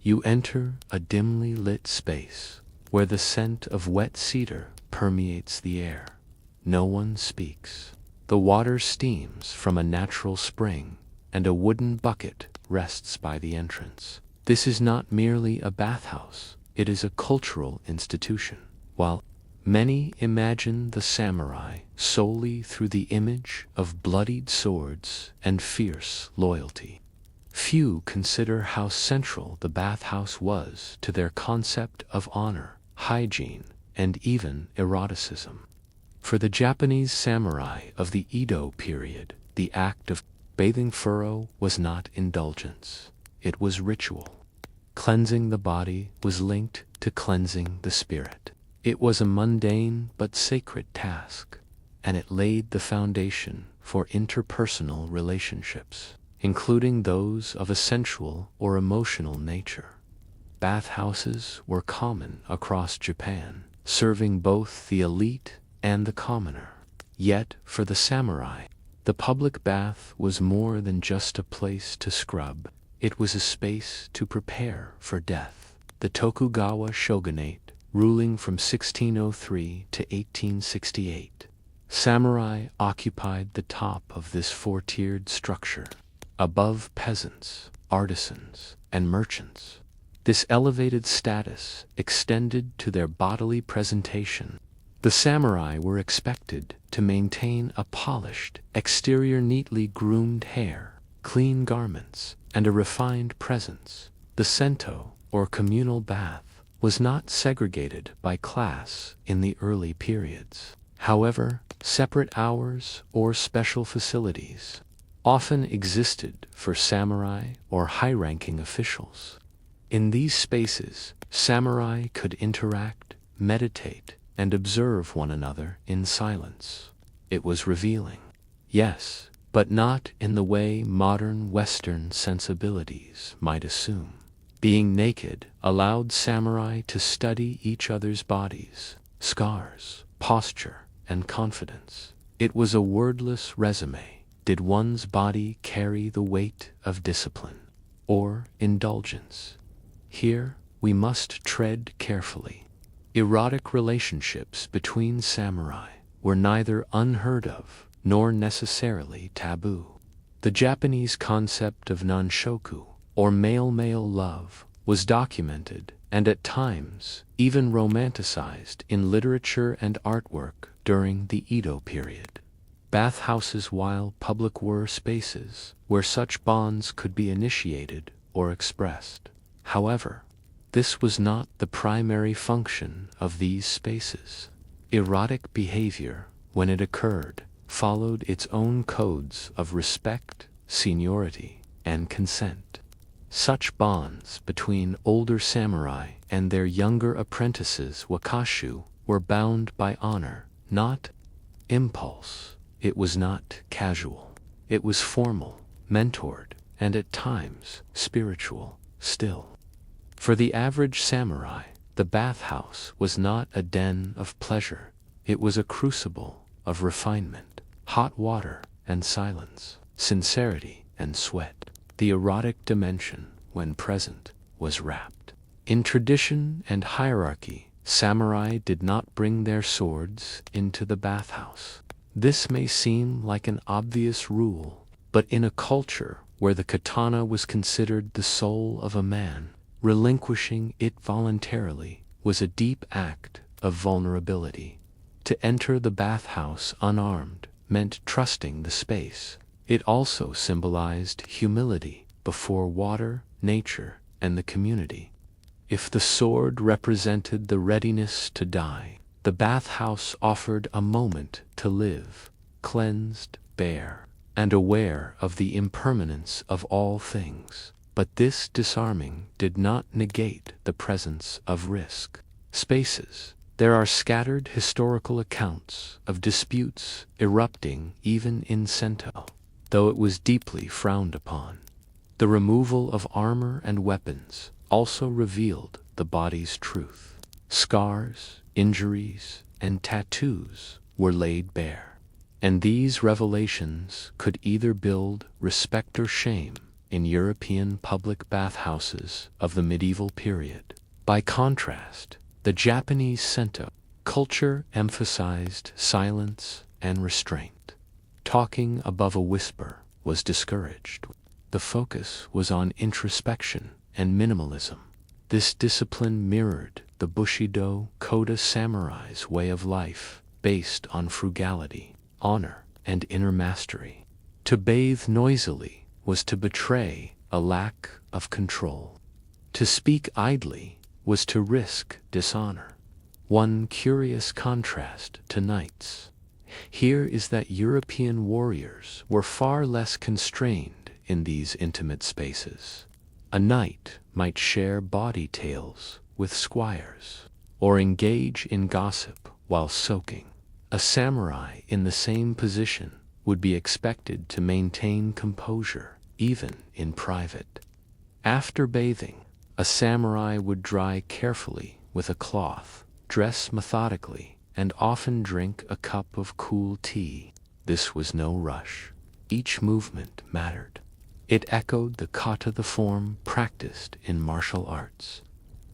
You enter a dimly lit space where the scent of wet cedar permeates the air. No one speaks. The water steams from a natural spring, and a wooden bucket rests by the entrance. This is not merely a bathhouse, it is a cultural institution. While many imagine the samurai solely through the image of bloodied swords and fierce loyalty, few consider how central the bathhouse was to their concept of honor, hygiene, and even eroticism. For the Japanese samurai of the Edo period, the act of bathing furrow was not indulgence, it was ritual. Cleansing the body was linked to cleansing the spirit. It was a mundane but sacred task, and it laid the foundation for interpersonal relationships, including those of a sensual or emotional nature. Bathhouses were common across Japan, serving both the elite and the commoner. Yet, for the samurai, the public bath was more than just a place to scrub. It was a space to prepare for death. The Tokugawa shogunate, ruling from 1603 to 1868, samurai occupied the top of this four-tiered structure, above peasants, artisans, and merchants. This elevated status extended to their bodily presentation. The samurai were expected to maintain a polished exterior, neatly groomed hair, clean garments, and a refined presence. The sento, or communal bath, was not segregated by class in the early periods. However, separate hours or special facilities often existed for samurai or high-ranking officials. In these spaces, samurai could interact, meditate, and observe one another in silence. It was revealing, yes, but not in the way modern Western sensibilities might assume. Being naked allowed samurai to study each other's bodies, scars, posture, and confidence. It was a wordless resume. Did one's body carry the weight of discipline or indulgence? Here, we must tread carefully. Erotic relationships between samurai were neither unheard of nor necessarily taboo. The Japanese concept of nanshoku, or male-male love, was documented and at times even romanticized in literature and artwork during the Edo period. Bathhouses, while public, were spaces where such bonds could be initiated or expressed. However, this was not the primary function of these spaces. Erotic behavior, when it occurred, followed its own codes of respect, seniority, and consent. Such bonds between older samurai and their younger apprentices, wakashu, were bound by honor, not impulse. It was not casual. It was formal, mentored, and at times spiritual still. For the average samurai, the bathhouse was not a den of pleasure. It was a crucible of refinement, hot water and silence, sincerity and sweat. The erotic dimension, when present, was wrapped in tradition and hierarchy. Samurai did not bring their swords into the bathhouse. This may seem like an obvious rule, but in a culture where the katana was considered the soul of a man, relinquishing it voluntarily was a deep act of vulnerability. To enter the bathhouse unarmed meant trusting the space. It also symbolized humility before water, nature, and the community. If the sword represented the readiness to die, the bathhouse offered a moment to live, cleansed, bare, and aware of the impermanence of all things. But this disarming did not negate the presence of risk. Spaces. There are scattered historical accounts of disputes erupting even in sento, though it was deeply frowned upon. The removal of armor and weapons also revealed the body's truth. Scars, injuries, and tattoos were laid bare, and these revelations could either build respect or shame, in European public bathhouses of the medieval period. By contrast, the Japanese Sento culture emphasized silence and restraint. Talking above a whisper was discouraged. The focus was on introspection and minimalism. This discipline mirrored the Bushido Koda samurai's way of life, based on frugality, honor, and inner mastery. To bathe noisily was to betray a lack of control. To speak idly was to risk dishonor. One curious contrast to knights here is that European warriors were far less constrained in these intimate spaces. A knight might share bawdy tales with squires, or engage in gossip while soaking. A samurai in the same position would be expected to maintain composure, even in private. After bathing, a samurai would dry carefully with a cloth, dress methodically, and often drink a cup of cool tea. This was no rush. Each movement mattered. It echoed the kata, the form practiced in martial arts.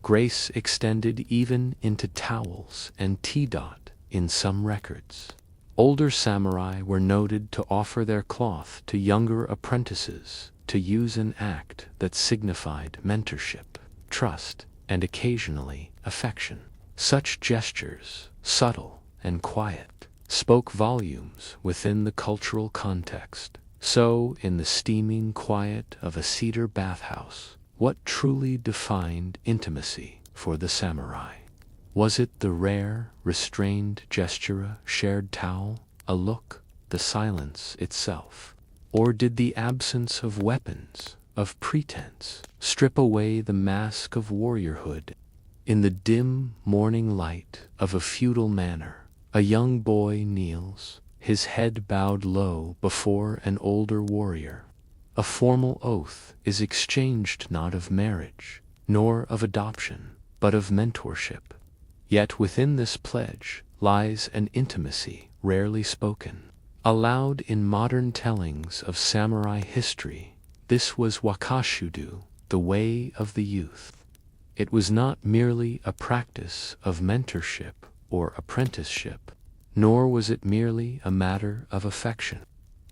Grace extended even into towels and tea-dot in some records. Older samurai were noted to offer their cloth to younger apprentices to use an act that signified mentorship, trust, and occasionally affection. Such gestures, subtle and quiet, spoke volumes within the cultural context. So, in the steaming quiet of a cedar bathhouse, what truly defined intimacy for the samurai? Was it the rare, restrained gesture, shared towel, a look, the silence itself? Or did the absence of weapons, of pretense, strip away the mask of warriorhood? In the dim morning light of a feudal manor, a young boy kneels, his head bowed low before an older warrior. A formal oath is exchanged not of marriage, nor of adoption, but of mentorship. Yet within this pledge lies an intimacy rarely spoken. Aloud in modern tellings of samurai history, this was wakashudo, the way of the youth. It was not merely a practice of mentorship or apprenticeship, nor was it merely a matter of affection.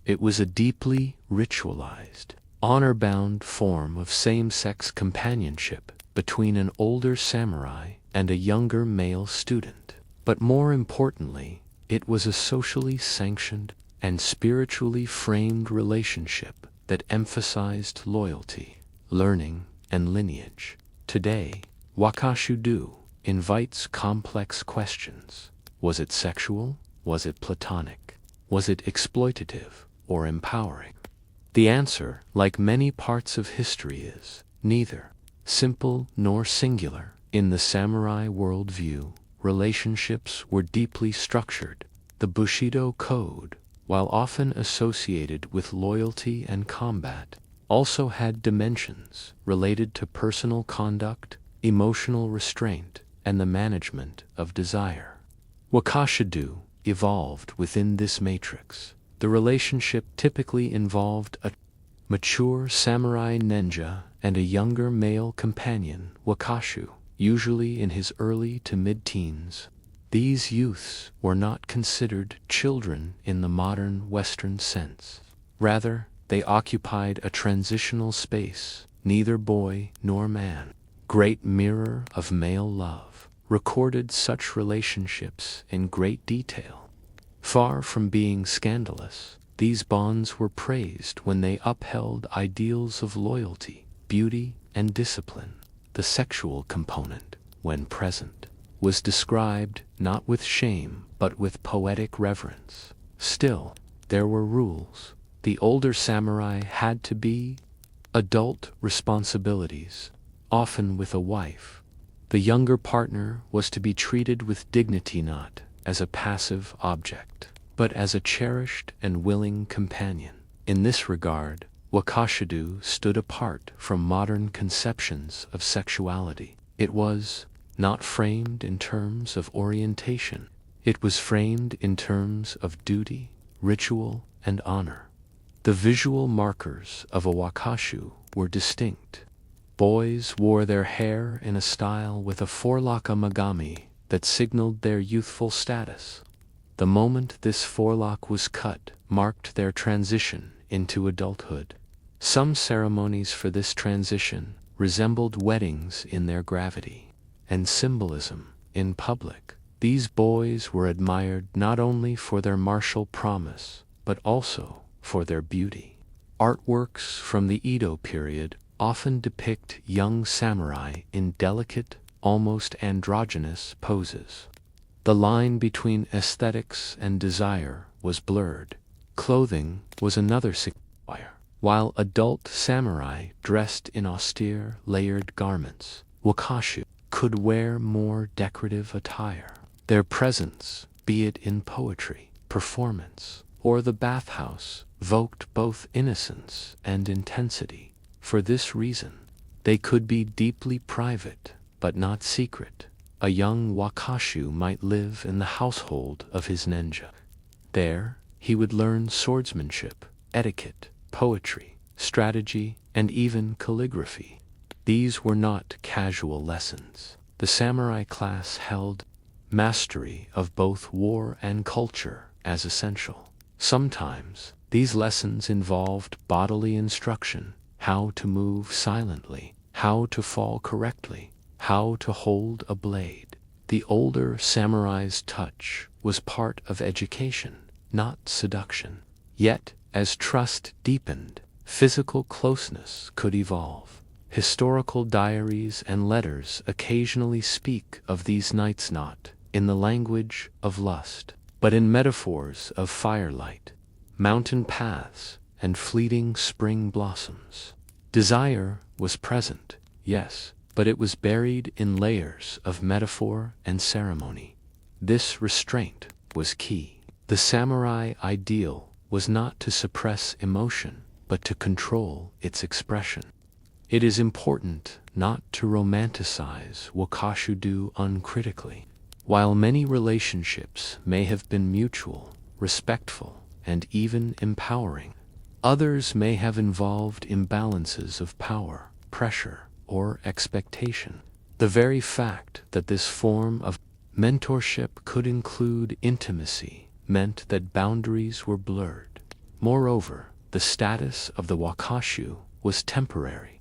It was a deeply ritualized, honor-bound form of same-sex companionship between an older samurai and a younger male student. But more importantly, it was a socially sanctioned and spiritually framed relationship that emphasized loyalty, learning, and lineage. Today, wakashudo invites complex questions. Was it sexual? Was it platonic? Was it exploitative or empowering? The answer, like many parts of history, is neither. Simple nor singular. In the samurai worldview, relationships were deeply structured. The Bushido code, while often associated with loyalty and combat, also had dimensions related to personal conduct, emotional restraint, and the management of desire. Wakashido evolved within this matrix. The relationship typically involved a mature samurai ninja and a younger male companion, wakashu, usually in his early to mid-teens. These youths were not considered children in the modern Western sense. Rather, they occupied a transitional space, neither boy nor man. Great mirror of male love recorded such relationships in great detail. Far from being scandalous, these bonds were praised when they upheld ideals of loyalty, beauty, and discipline. The sexual component, when present, was described not with shame but with poetic reverence. Still, there were rules. The older samurai had to be adult responsibilities, often with a wife. The younger partner was to be treated with dignity, not as a passive object, but as a cherished and willing companion. In this regard, wakashido stood apart from modern conceptions of sexuality. It was not framed in terms of orientation. It was framed in terms of duty, ritual, and honor. The visual markers of a wakashu were distinct. Boys wore their hair in a style with a forelock megami that signaled their youthful status. The moment this forelock was cut marked their transition into adulthood. Some ceremonies for this transition resembled weddings in their gravity and symbolism. In public, these boys were admired not only for their martial prowess, but also for their beauty. Artworks from the Edo period often depict young samurai in delicate, almost androgynous poses. The line between aesthetics and desire was blurred. Clothing was another signifier. While adult samurai dressed in austere, layered garments, wakashu could wear more decorative attire. Their presence, be it in poetry, performance, or the bathhouse, evoked both innocence and intensity. For this reason, they could be deeply private, but not secret. A young wakashu might live in the household of his ninja. There, he would learn swordsmanship, etiquette, poetry, strategy, and even calligraphy. These were not casual lessons. The samurai class held mastery of both war and culture as essential. Sometimes, these lessons involved bodily instruction, how to move silently, how to fall correctly, how to hold a blade. The older samurai's touch was part of education, not seduction. Yet, as trust deepened, physical closeness could evolve. Historical diaries and letters occasionally speak of these nights not in the language of lust, but in metaphors of firelight, mountain paths, and fleeting spring blossoms. Desire was present, yes, but it was buried in layers of metaphor and ceremony. This restraint was key. The samurai ideal was not to suppress emotion, but to control its expression. It is important not to romanticize wakashu-do uncritically. While many relationships may have been mutual, respectful, and even empowering, others may have involved imbalances of power, pressure, or expectation. The very fact that this form of mentorship could include intimacy meant that boundaries were blurred. Moreover, the status of the wakashu was temporary.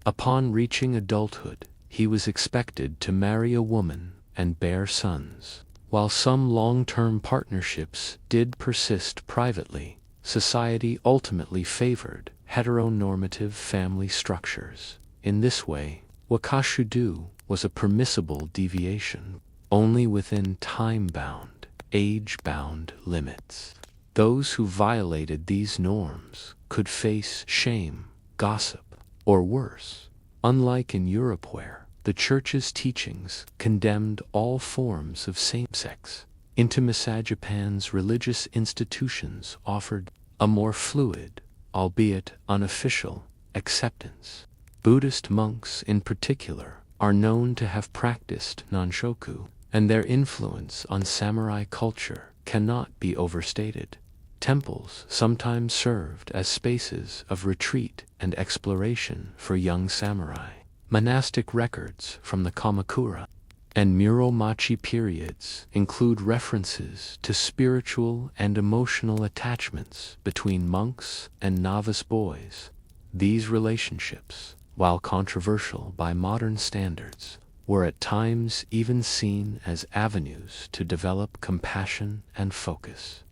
Upon reaching adulthood, he was expected to marry a woman and bear sons. While some long-term partnerships did persist privately, society ultimately favored heteronormative family structures. In this way, wakashu-do was a permissible deviation, only within time-bound, age-bound limits. Those who violated these norms could face shame, gossip, or worse. Unlike in Europe where the Church's teachings condemned all forms of same-sex intimacy, Japan's religious institutions offered a more fluid, albeit unofficial, acceptance. Buddhist monks in particular are known to have practiced nanshoku, and their influence on samurai culture cannot be overstated. Temples sometimes served as spaces of retreat and exploration for young samurai. Monastic records from the Kamakura and Muromachi periods include references to spiritual and emotional attachments between monks and novice boys. These relationships, while controversial by modern standards, were at times even seen as avenues to develop compassion and focus.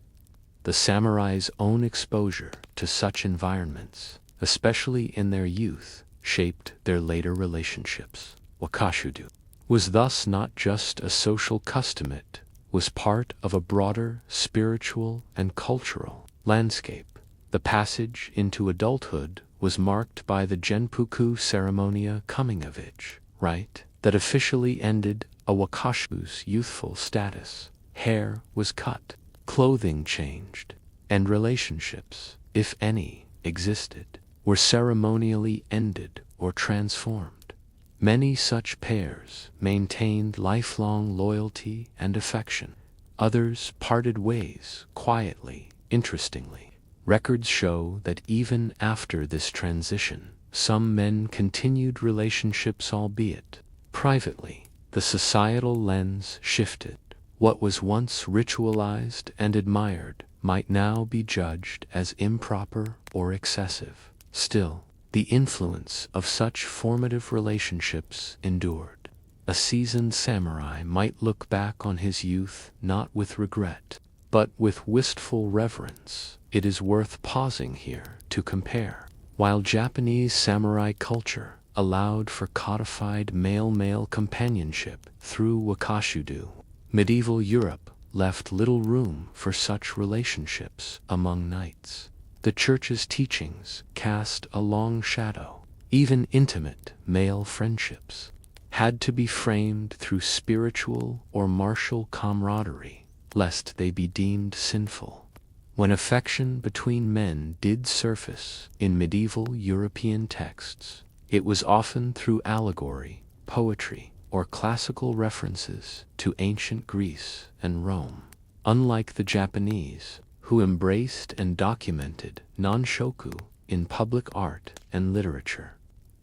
The samurai's own exposure to such environments, especially in their youth, shaped their later relationships. Wakashu-do was thus not just a social custom, it was part of a broader spiritual and cultural landscape. The passage into adulthood was marked by the Genpuku ceremonia coming-of-age rite that officially ended a wakashu's youthful status. Hair was cut, clothing changed, and relationships, if any existed, were ceremonially ended or transformed. Many such pairs maintained lifelong loyalty and affection. Others parted ways quietly. Interestingly, records show that even after this transition, some men continued relationships, albeit privately. The societal lens shifted. What was once ritualized and admired might now be judged as improper or excessive. Still, the influence of such formative relationships endured. A seasoned samurai might look back on his youth not with regret, but with wistful reverence. It is worth pausing here to compare. While Japanese samurai culture allowed for codified male-male companionship through wakashudo, medieval Europe left little room for such relationships among knights. The Church's teachings cast a long shadow. Even intimate male friendships had to be framed through spiritual or martial camaraderie, lest they be deemed sinful. When affection between men did surface in medieval European texts, it was often through allegory, poetry, or classical references to ancient Greece and Rome. Unlike the Japanese, who embraced and documented nanshoku in public art and literature,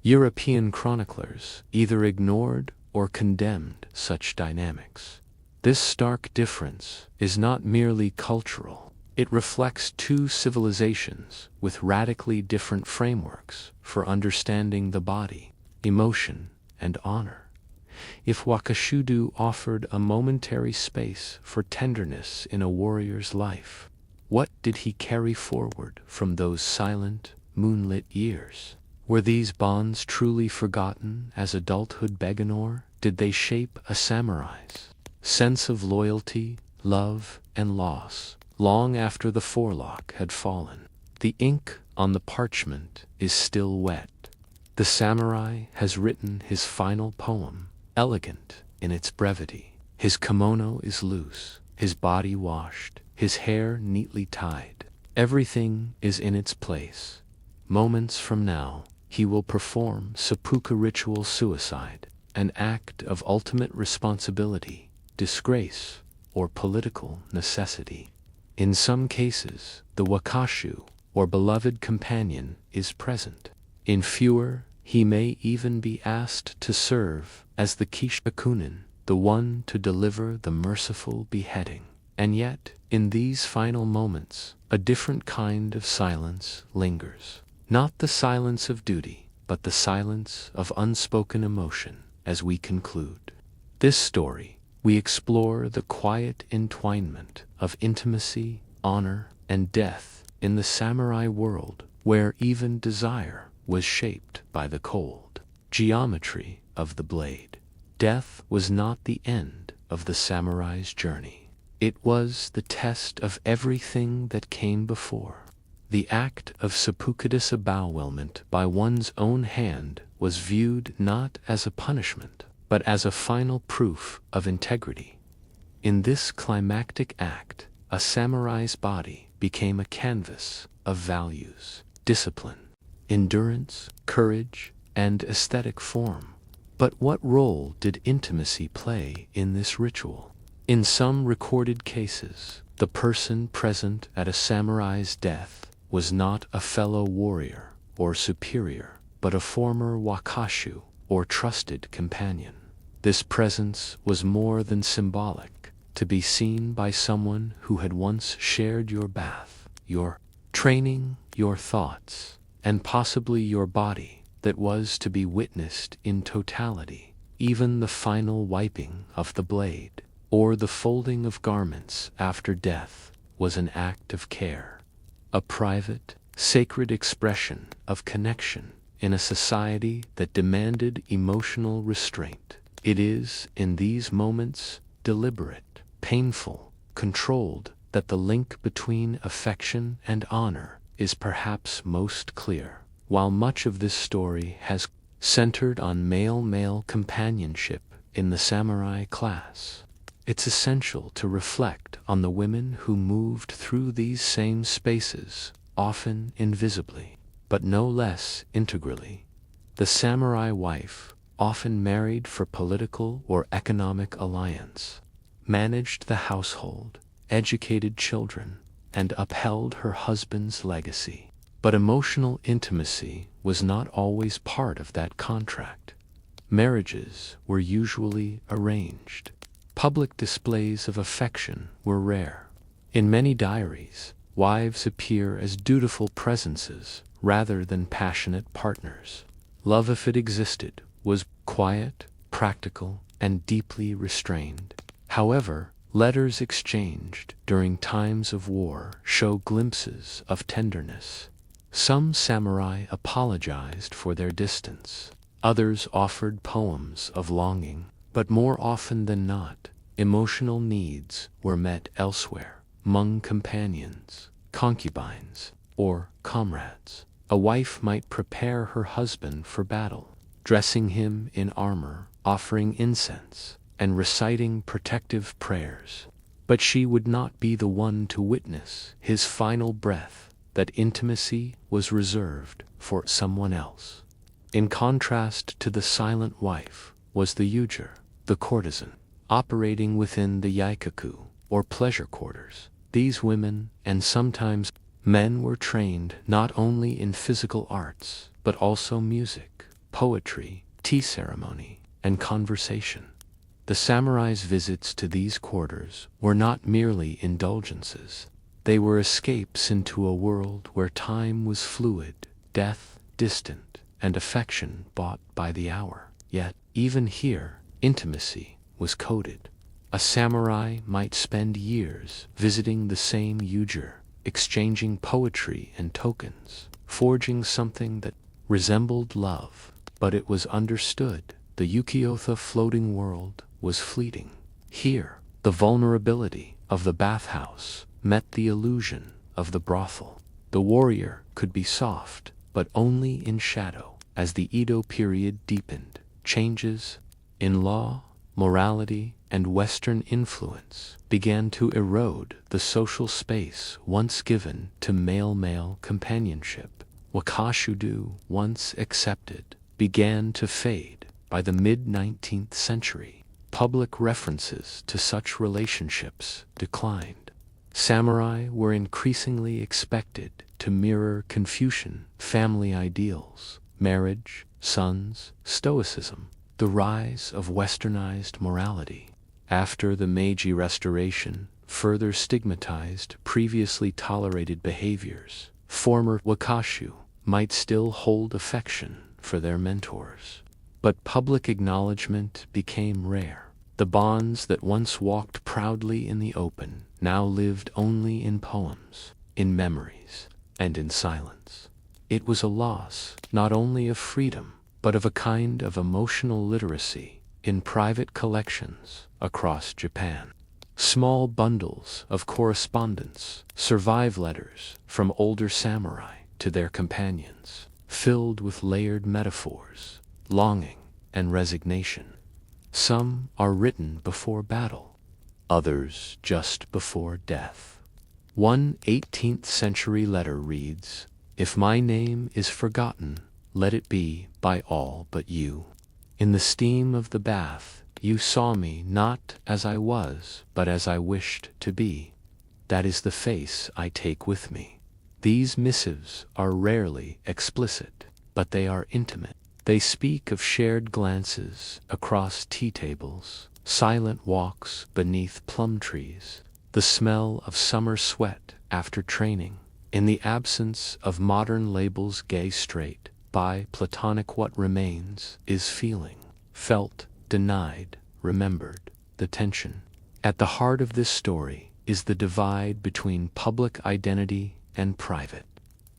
European chroniclers either ignored or condemned such dynamics. This stark difference is not merely cultural. It reflects two civilizations with radically different frameworks for understanding the body, emotion, and honor. If wakashudo offered a momentary space for tenderness in a warrior's life, what did he carry forward from those silent, moonlit years? Were these bonds truly forgotten as adulthood began, or did they shape a samurai's sense of loyalty, love, and loss long after the forelock had fallen? The ink on the parchment is still wet. The samurai has written his final poem, elegant in its brevity. His kimono is loose, his body washed, his hair neatly tied. Everything is in its place. Moments from now, he will perform seppuku ritual suicide, an act of ultimate responsibility, disgrace, or political necessity. In some cases, the wakashu, or beloved companion, is present. In fewer, he may even be asked to serve as the kishakunin, the one to deliver the merciful beheading. And yet, in these final moments, a different kind of silence lingers. Not the silence of duty, but the silence of unspoken emotion. As we conclude this story, we explore the quiet entwinement of intimacy, honor, and death in the samurai world, where even desire was shaped by the cold geometry of the blade. Death was not the end of the samurai's journey. It was the test of everything that came before. The act of seppuku disembowelment by one's own hand was viewed not as a punishment, but as a final proof of integrity. In this climactic act, a samurai's body became a canvas of values, discipline, endurance, courage, and aesthetic form. But what role did intimacy play in this ritual? In some recorded cases, the person present at a samurai's death was not a fellow warrior or superior, but a former wakashu, or trusted companion. This presence was more than symbolic, to be seen by someone who had once shared your bath, your training, your thoughts, and possibly your body, that was to be witnessed in totality. Even the final wiping of the blade, or the folding of garments after death, was an act of care. A private, sacred expression of connection in a society that demanded emotional restraint. It is, in these moments, deliberate, painful, controlled, that the link between affection and honor is perhaps most clear. While much of this story has centered on male-male companionship in the samurai class, it's essential to reflect on the women who moved through these same spaces, often invisibly, but no less integrally. The samurai wife, often married for political or economic alliance, managed the household, educated children, and upheld her husband's legacy. But emotional intimacy was not always part of that contract. Marriages were usually arranged. Public displays of affection were rare. In many diaries, wives appear as dutiful presences rather than passionate partners. Love, if it existed, was quiet, practical, and deeply restrained. However, letters exchanged during times of war show glimpses of tenderness. Some samurai apologized for their distance. Others offered poems of longing, but more often than not, emotional needs were met elsewhere, among companions, concubines, or comrades. A wife might prepare her husband for battle, dressing him in armor, offering incense, and reciting protective prayers. But she would not be the one to witness his final breath. That intimacy was reserved for someone else. In contrast to the silent wife was the yujiro, the courtesan, operating within the yaikaku, or pleasure quarters. These women, and sometimes men, were trained not only in physical arts, but also music, poetry, tea ceremony, and conversation. The samurai's visits to these quarters were not merely indulgences. They were escapes into a world where time was fluid, death distant, and affection bought by the hour. Yet, even here, intimacy was coded. A samurai might spend years visiting the same yujiro, exchanging poetry and tokens, forging something that resembled love, but it was understood the Ukiyo-ta floating world was fleeting. Here, the vulnerability of the bathhouse met the illusion of the brothel. The warrior could be soft, but only in shadow. As the Edo period deepened, changes in law, morality, and Western influence began to erode the social space once given to male-male companionship. Wakashudo, once accepted, began to fade. By the mid-19th century, public references to such relationships declined. Samurai were increasingly expected to mirror Confucian family ideals, marriage, sons, stoicism, the rise of westernized morality. After the Meiji Restoration further stigmatized previously tolerated behaviors, former wakashu might still hold affection for their mentors. But public acknowledgement became rare. The bonds that once walked proudly in the open now lived only in poems, in memories, and in silence. It was a loss not only of freedom, but of a kind of emotional literacy in private collections across Japan. Small bundles of correspondence, survive letters from older samurai to their companions, filled with layered metaphors, longing, and resignation. Some are written before battle, others just before death. One 18th century letter reads, "If my name is forgotten, let it be by all but you. In the steam of the bath, you saw me not as I was, but as I wished to be. That is the face I take with me." These missives are rarely explicit, but they are intimate. They speak of shared glances across tea tables, silent walks beneath plum trees, the smell of summer sweat after training. In the absence of modern labels, gay, straight, bi, platonic, what remains is feeling, felt, denied, remembered, the tension. At the heart of this story is the divide between public identity and private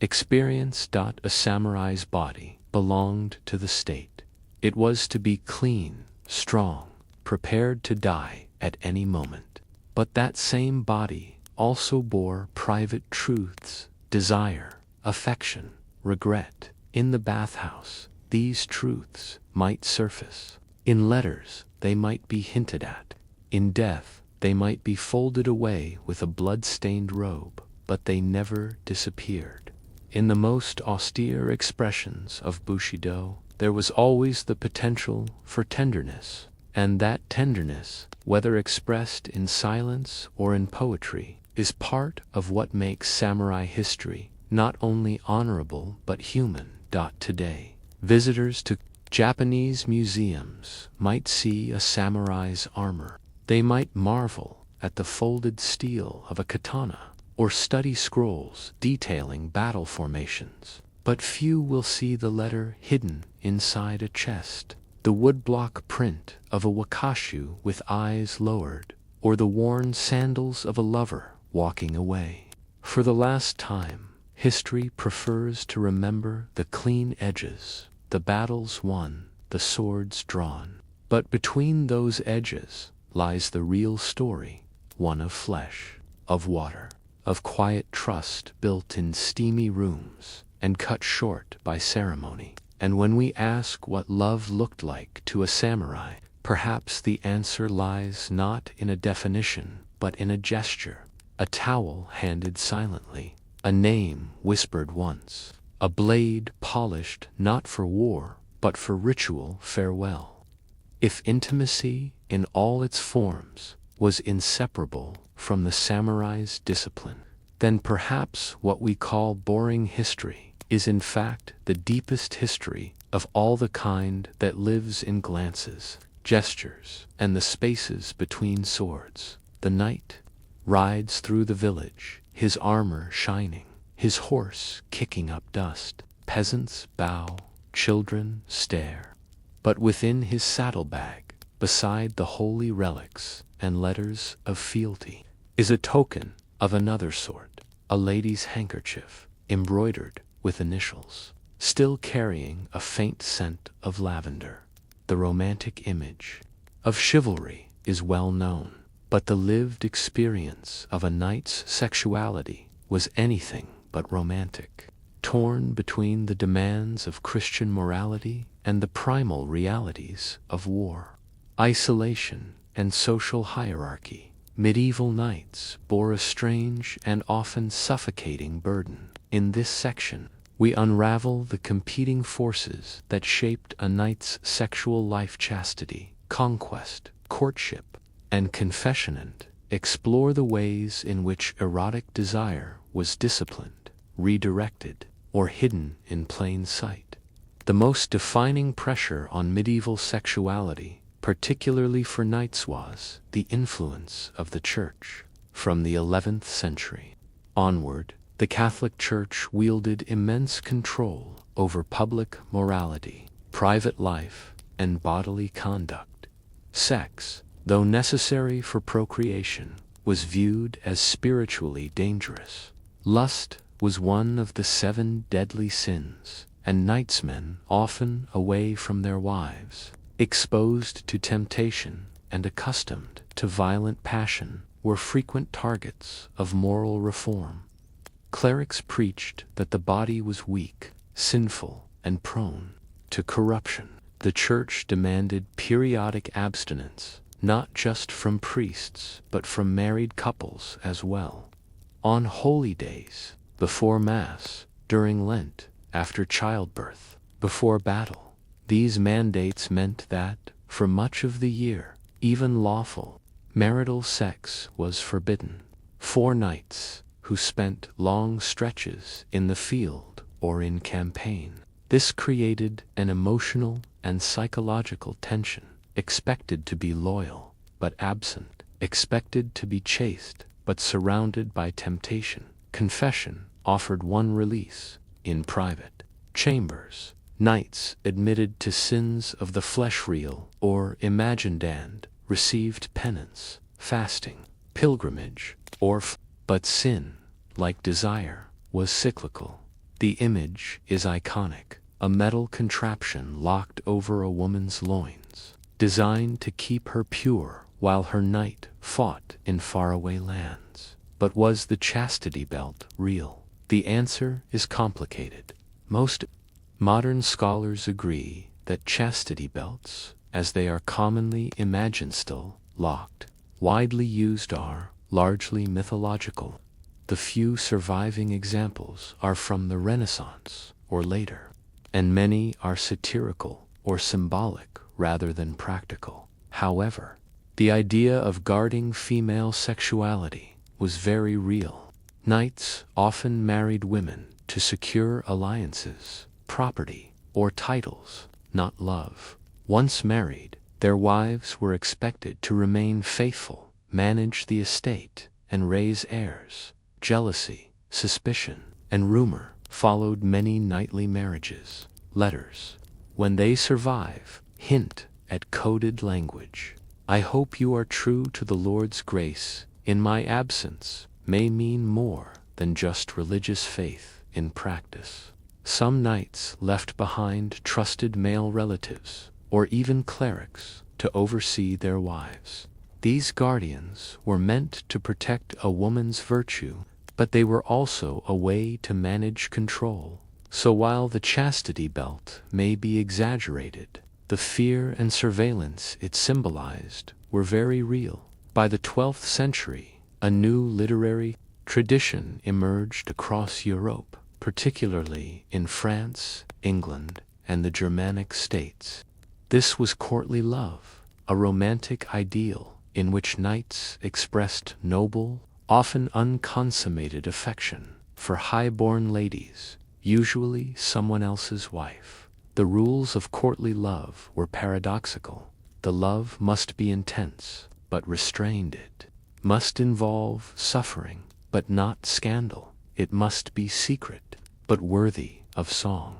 experience. A samurai's body belonged to the state. It was to be clean, strong, prepared to die at any moment. But that same body also bore private truths, desire, affection, regret. In the bathhouse, these truths might surface. In letters, they might be hinted at. In death, they might be folded away with a blood-stained robe, but they never disappeared. In the most austere expressions of Bushido, there was always the potential for tenderness, and that tenderness, whether expressed in silence or in poetry, is part of what makes samurai history not only honorable but human. Today, visitors to Japanese museums might see a samurai's armor. They might marvel at the folded steel of a katana, or study scrolls detailing battle formations. But few will see the letter hidden inside a chest, the woodblock print of a wakashu with eyes lowered, or the worn sandals of a lover walking away. For the last time, history prefers to remember the clean edges, the battles won, the swords drawn. But between those edges lies the real story, one of flesh, of water, of quiet trust built in steamy rooms and cut short by ceremony. And when we ask what love looked like to a samurai, perhaps the answer lies not in a definition, but in a gesture, a towel handed silently, a name whispered once, a blade polished not for war, but for ritual farewell. If intimacy, in all its forms, was inseparable from the samurai's discipline, then perhaps what we call boring history is in fact the deepest history of all, the kind that lives in glances, gestures, and the spaces between swords. The knight rides through the village, his armor shining, his horse kicking up dust. Peasants bow, children stare. But within his saddlebag, beside the holy relics and letters of fealty, is a token of another sort, a lady's handkerchief, embroidered with initials, still carrying a faint scent of lavender. The romantic image of chivalry is well known, but the lived experience of a knight's sexuality was anything but romantic. Torn between the demands of Christian morality and the primal realities of war, isolation, and social hierarchy, medieval knights bore a strange and often suffocating burden. In this section, we unravel the competing forces that shaped a knight's sexual life: chastity, conquest, courtship, and confessionant. Explore the ways in which erotic desire was disciplined, redirected, or hidden in plain sight. The most defining pressure on medieval sexuality, particularly for knights, was the influence of the Church. From the 11th century onward, the Catholic Church wielded immense control over public morality, private life, and bodily conduct. Sex, though necessary for procreation, was viewed as spiritually dangerous. Lust was one of the 7 deadly sins, and knightsmen, often away from their wives, exposed to temptation and accustomed to violent passion, were frequent targets of moral reform. Clerics preached that the body was weak, sinful, and prone to corruption. The Church demanded periodic abstinence, not just from priests, but from married couples as well. On holy days, before Mass, during Lent, after childbirth, before battle, these mandates meant that, for much of the year, even lawful marital sex was forbidden. For knights who spent long stretches in the field or in campaign, this created an emotional and psychological tension. Expected to be loyal, but absent; expected to be chaste, but surrounded by temptation. Confession offered one release: in private chambers, knights admitted to sins of the flesh, real or imagined, and received penance, fasting, pilgrimage, or but sin, like desire, was cyclical. The image is iconic: a metal contraption locked over a woman's loins, designed to keep her pure while her knight fought in faraway lands. But was the chastity belt real? The answer is complicated. Most modern scholars agree that chastity belts, as they are commonly imagined still locked, widely used, are largely mythological. The few surviving examples are from the Renaissance or later, and many are satirical or symbolic rather than practical. However, the idea of guarding female sexuality was very real. Knights often married women to secure alliances, property, or titles, not love. Once married, their wives were expected to remain faithful, manage the estate, and raise heirs. Jealousy, suspicion, and rumor followed many knightly marriages. Letters, when they survive, hint at coded language. "I hope you are true to the Lord's grace in my absence," may mean more than just religious faith in practice. Some knights left behind trusted male relatives, or even clerics, to oversee their wives. These guardians were meant to protect a woman's virtue, but they were also a way to manage control. So while the chastity belt may be exaggerated, the fear and surveillance it symbolized were very real. By the 12th century, a new literary tradition emerged across Europe, particularly in France, England, and the Germanic states. This was courtly love, a romantic ideal in which knights expressed noble, often unconsummated affection for high-born ladies, usually someone else's wife. The rules of courtly love were paradoxical. The love must be intense, but restrained. It must involve suffering, but not scandal. It must be secret, but worthy of song.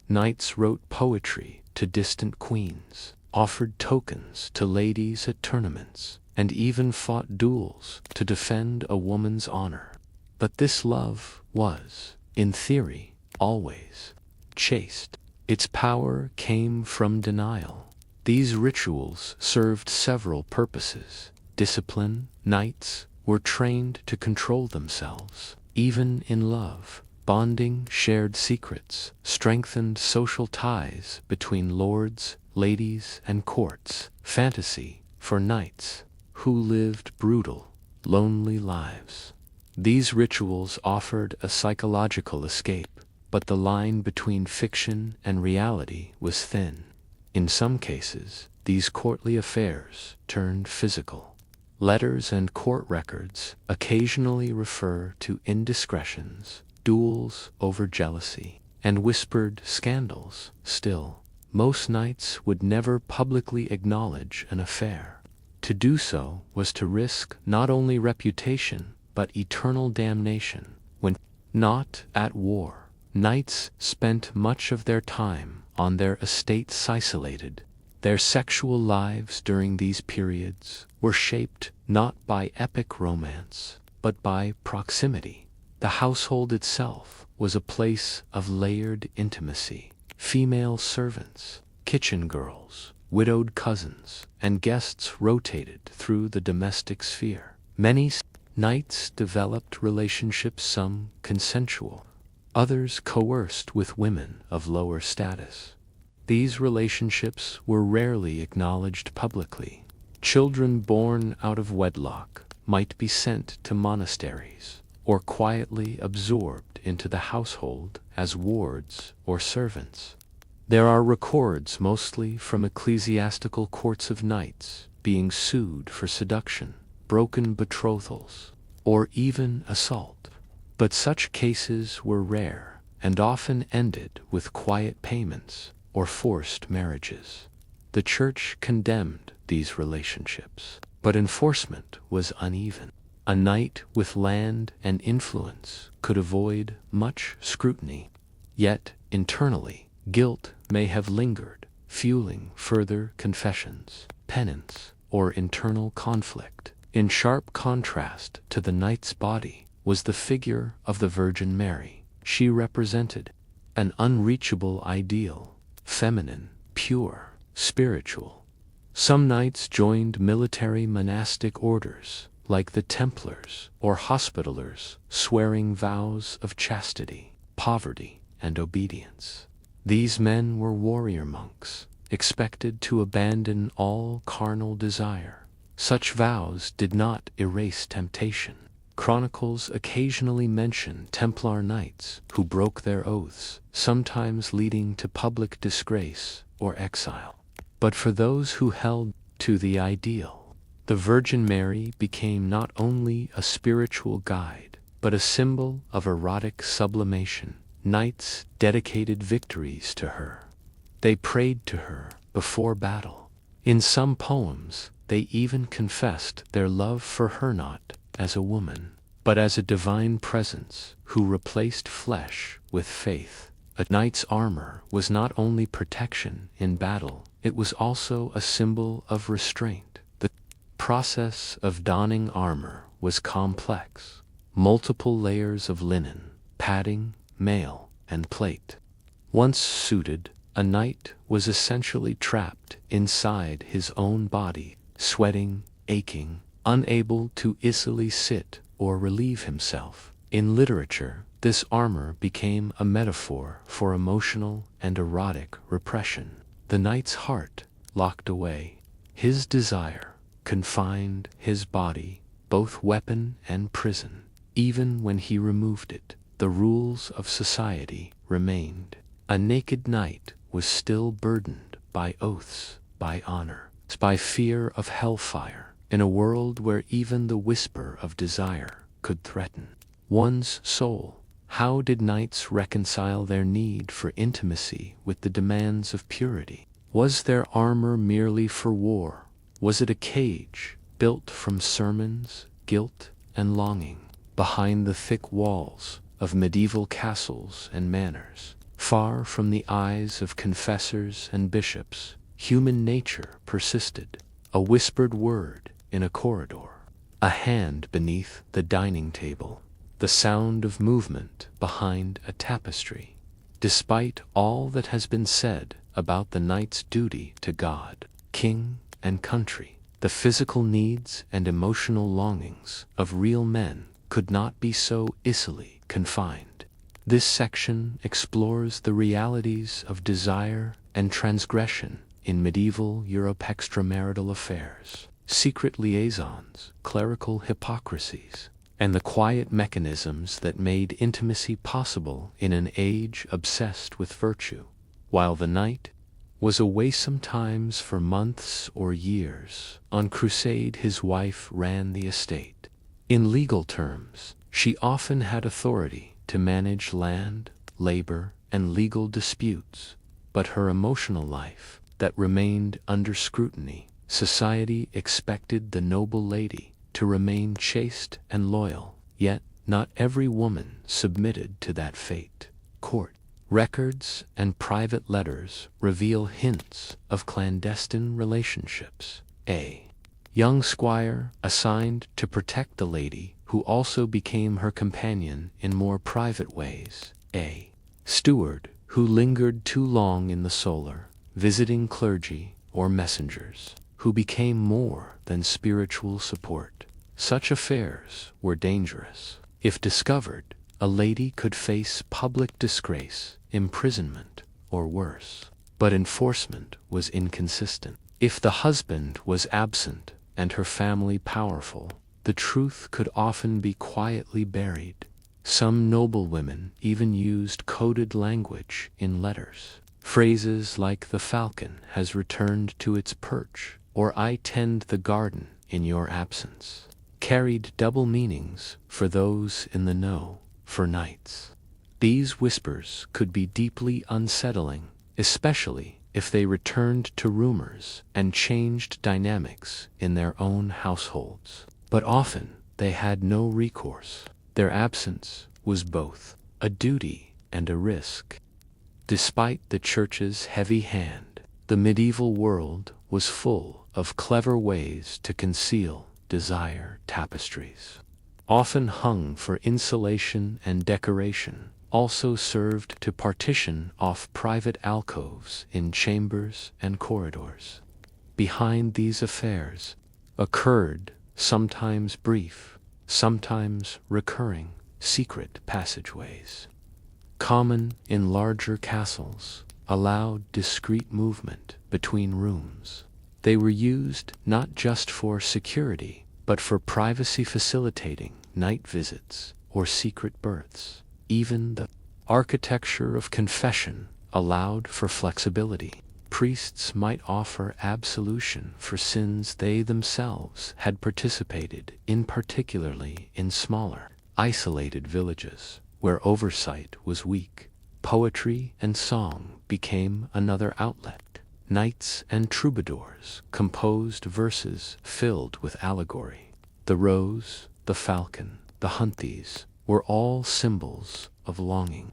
Knights wrote poetry to distant queens, offered tokens to ladies at tournaments, and even fought duels to defend a woman's honor. But this love was, in theory, always chaste. Its power came from denial. These rituals served several purposes. Discipline, knights were trained to control themselves, even in love. Bonding, shared secrets, strengthened social ties between lords, ladies, and courts. Fantasy, for knights who lived brutal, lonely lives. These rituals offered a psychological escape, but the line between fiction and reality was thin. In some cases, these courtly affairs turned physical. Letters and court records occasionally refer to indiscretions, duels over jealousy, and whispered scandals. Still, most knights would never publicly acknowledge an affair. To do so was to risk not only reputation, but eternal damnation. When not at war, knights spent much of their time on their estates isolated. Their sexual lives during these periods were shaped not by epic romance, but by proximity. The household itself was a place of layered intimacy. Female servants, kitchen girls, widowed cousins, and guests rotated through the domestic sphere. Many knights developed relationships, some consensual, others coerced, with women of lower status. These relationships were rarely acknowledged publicly. Children born out of wedlock might be sent to monasteries, or quietly absorbed into the household as wards or servants. There are records, mostly from ecclesiastical courts, of knights being sued for seduction, broken betrothals, or even assault. But such cases were rare and often ended with quiet payments or forced marriages. The Church condemned these relationships, but enforcement was uneven. A knight with land and influence could avoid much scrutiny, yet internally, guilt may have lingered, fueling further confessions, penance, or internal conflict. In sharp contrast to the knight's body was the figure of the Virgin Mary. She represented an unreachable ideal, feminine, pure, spiritual. Some knights joined military monastic orders, like the Templars or Hospitallers, swearing vows of chastity, poverty, and obedience. These men were warrior monks, expected to abandon all carnal desire. Such vows did not erase temptation. Chronicles occasionally mention Templar knights who broke their oaths, sometimes leading to public disgrace or exile. But for those who held to the ideal, the Virgin Mary became not only a spiritual guide, but a symbol of erotic sublimation. knights dedicated victories to her. They prayed to her before battle. In some poems, they even confessed their love for her not as a woman, but as a divine presence who replaced flesh with faith. A knight's armor was not only protection in battle, it was also a symbol of restraint. The process of donning armor was complex. Multiple layers of linen, padding, mail, and plate. Once suited, a knight was essentially trapped inside his own body, sweating, aching, unable to easily sit or relieve himself. In literature, this armor became a metaphor for emotional and erotic repression. The knight's heart locked away. His desire confined his body, both weapon and prison. Even when he removed it, the rules of society remained. A naked knight was still burdened by oaths, by honor, by fear of hellfire, in a world where even the whisper of desire could threaten one's soul. How did knights reconcile their need for intimacy with the demands of purity? Was their armor merely for war? Was it a cage built from sermons, guilt, and longing? Behind the thick walls of medieval castles and manors, far from the eyes of confessors and bishops, human nature persisted. A whispered word in a corridor, a hand beneath the dining table, the sound of movement behind a tapestry. Despite all that has been said about the knight's duty to God, king, and country, the physical needs and emotional longings of real men could not be so easily confined. This section explores the realities of desire and transgression in medieval Europe. Extramarital affairs, secret liaisons, clerical hypocrisies, and the quiet mechanisms that made intimacy possible in an age obsessed with virtue. While the knight was away sometimes for months or years on crusade, his wife ran the estate. In legal terms, she often had authority to manage land, labor, and legal disputes, but her emotional life that remained under scrutiny. Society expected the noble lady to remain chaste and loyal, yet not every woman submitted to that fate. Court records and private letters reveal hints of clandestine relationships. A young squire assigned to protect the lady, who also became her companion in more private ways. A steward who lingered too long in the solar, visiting clergy or messengers, who became more than spiritual support. Such affairs were dangerous. If discovered, a lady could face public disgrace, imprisonment, or worse. But enforcement was inconsistent. If the husband was absent and her family powerful, the truth could often be quietly buried. Some noblewomen even used coded language in letters. Phrases like "the falcon has returned to its perch," or "I tend the garden in your absence," carried double meanings for those in the know. For knights, these whispers could be deeply unsettling, especially if they returned to rumors and changed dynamics in their own households. But often they had no recourse. Their absence was both a duty and a risk. Despite the church's heavy hand, the medieval world was full of clever ways to conceal desire. Tapestries, often hung for insulation and decoration, also served to partition off private alcoves in chambers and corridors. Behind these affairs occurred, sometimes brief, sometimes recurring, secret passageways. Common in larger castles, allowed discreet movement between rooms. They were used not just for security, but for privacy, facilitating night visits or secret births. Even the architecture of confession allowed for flexibility. Priests might offer absolution for sins they themselves had participated in, particularly in smaller, isolated villages where oversight was weak. Poetry and song became another outlet. Knights and troubadours composed verses filled with allegory. The rose, the falcon, the hunthies were all symbols of longing.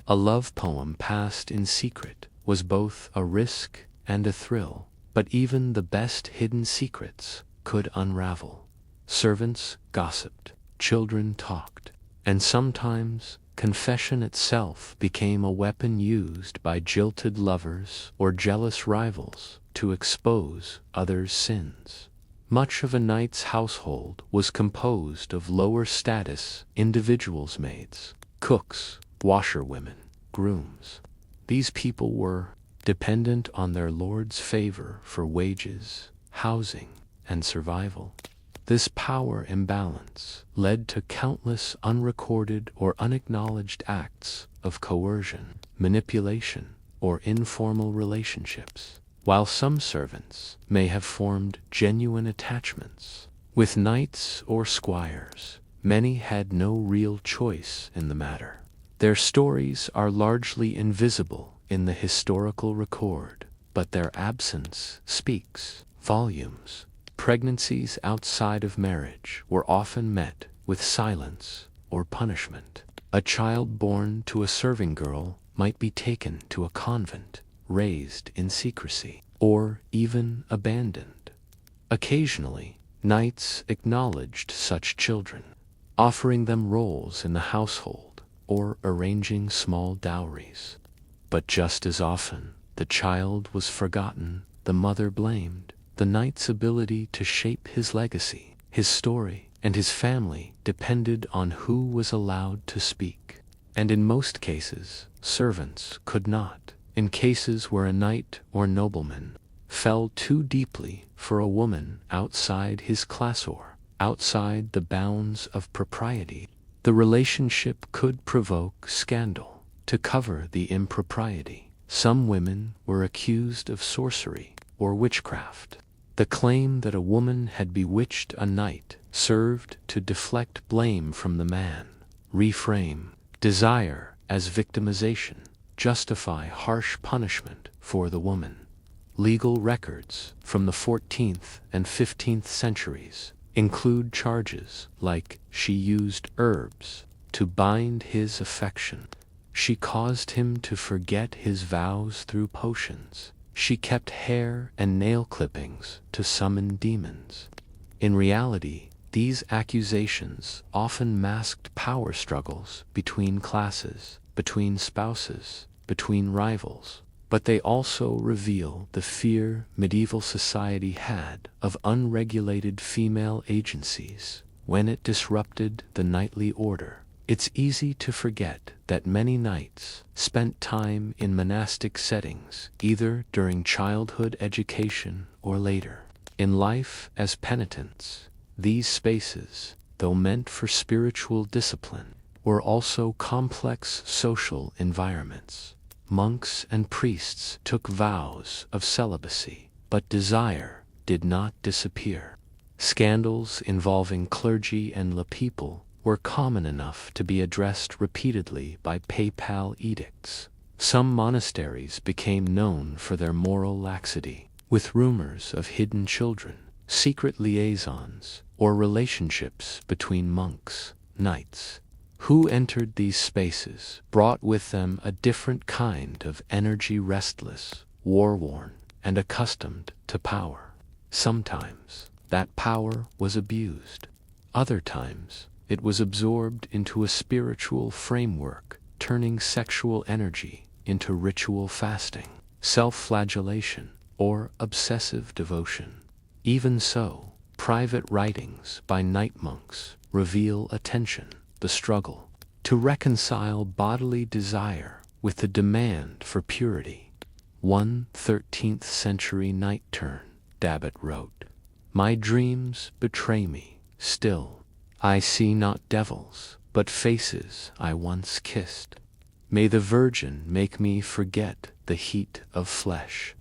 A love poem passed in secret was both a risk and a thrill, but even the best hidden secrets could unravel. Servants gossiped, children talked, and sometimes confession itself became a weapon used by jilted lovers or jealous rivals to expose others' sins. Much of a knight's household was composed of lower status individuals, maids, cooks, washerwomen, grooms. These people were dependent on their lord's favor for wages, housing, and survival. This power imbalance led to countless unrecorded or unacknowledged acts of coercion, manipulation, or informal relationships. While some servants may have formed genuine attachments with knights or squires, many had no real choice in the matter. Their stories are largely invisible in the historical record, but their absence speaks volumes. Pregnancies outside of marriage were often met with silence or punishment. A child born to a serving girl might be taken to a convent, raised in secrecy, or even abandoned. Occasionally, knights acknowledged such children, offering them roles in the household or arranging small dowries. But just as often, the child was forgotten, the mother blamed. The knight's ability to shape his legacy, his story, and his family depended on who was allowed to speak. And in most cases, servants could not. In cases where a knight or nobleman fell too deeply for a woman outside his class or outside the bounds of propriety, the relationship could provoke scandal. To cover the impropriety, some women were accused of sorcery or witchcraft. The claim that a woman had bewitched a knight served to deflect blame from the man, reframe desire as victimization, justify harsh punishment for the woman. Legal records from the 14th and 15th centuries include charges like she used herbs to bind his affection, she caused him to forget his vows through potions, she kept hair and nail clippings to summon demons. In reality, these accusations often masked power struggles between classes, between spouses, between rivals, but they also reveal the fear medieval society had of unregulated female agencies when it disrupted the knightly order. It's easy to forget that many knights spent time in monastic settings, either during childhood education or later in life as penitents. These spaces, though meant for spiritual discipline, were also complex social environments. Monks and priests took vows of celibacy, but desire did not disappear. Scandals involving clergy and laypeople were common enough to be addressed repeatedly by papal edicts. Some monasteries became known for their moral laxity, with rumors of hidden children, secret liaisons, or relationships between monks, knights. Who entered these spaces brought with them a different kind of energy, restless, war-worn, and accustomed to power. Sometimes that power was abused. Other times it was absorbed into a spiritual framework, turning sexual energy into ritual fasting, self-flagellation, or obsessive devotion. Even so, private writings by night monks reveal a tension, the struggle to reconcile bodily desire with the demand for purity. One 13th century knight turn, Dabbit wrote, "My dreams betray me, still. I see not devils, but faces I once kissed. May the Virgin make me forget the heat of flesh."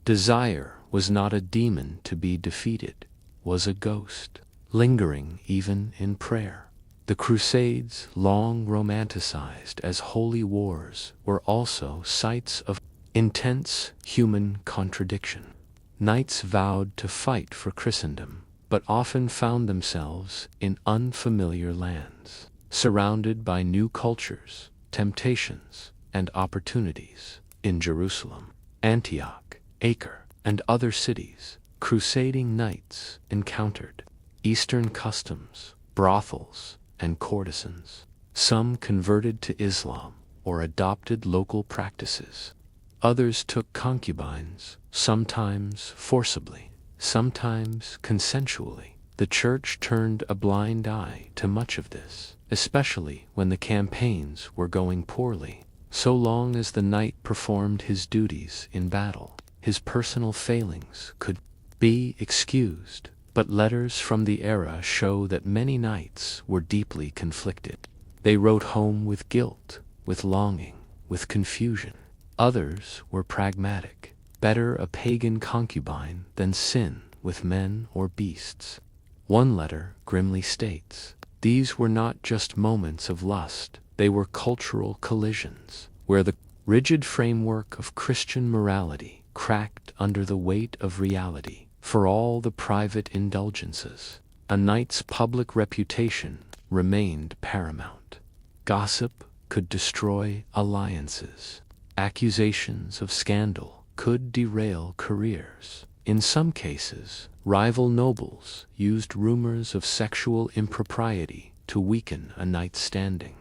Desire was not a demon to be defeated, was a ghost, lingering even in prayer. The Crusades, long romanticized as holy wars, were also sites of intense human contradiction. Knights vowed to fight for Christendom, but often found themselves in unfamiliar lands, surrounded by new cultures, temptations, and opportunities. In Jerusalem, Antioch, Acre, and other cities, crusading knights encountered Eastern customs, brothels, and courtesans. Some converted to Islam or adopted local practices. Others took concubines, sometimes forcibly, sometimes consensually. The church turned a blind eye to much of this, especially when the campaigns were going poorly. So long as the knight performed his duties in battle, his personal failings could be excused. But letters from the era show that many knights were deeply conflicted. They wrote home with guilt, with longing, with confusion. Others were pragmatic. Better a pagan concubine than sin with men or beasts. One letter grimly states, "These were not just moments of lust, they were cultural collisions, where the rigid framework of Christian morality cracked under the weight of reality. For all the private indulgences, a knight's public reputation remained paramount. Gossip could destroy alliances. Accusations of scandal could derail careers. In some cases, rival nobles used rumors of sexual impropriety to weaken a knight's standing.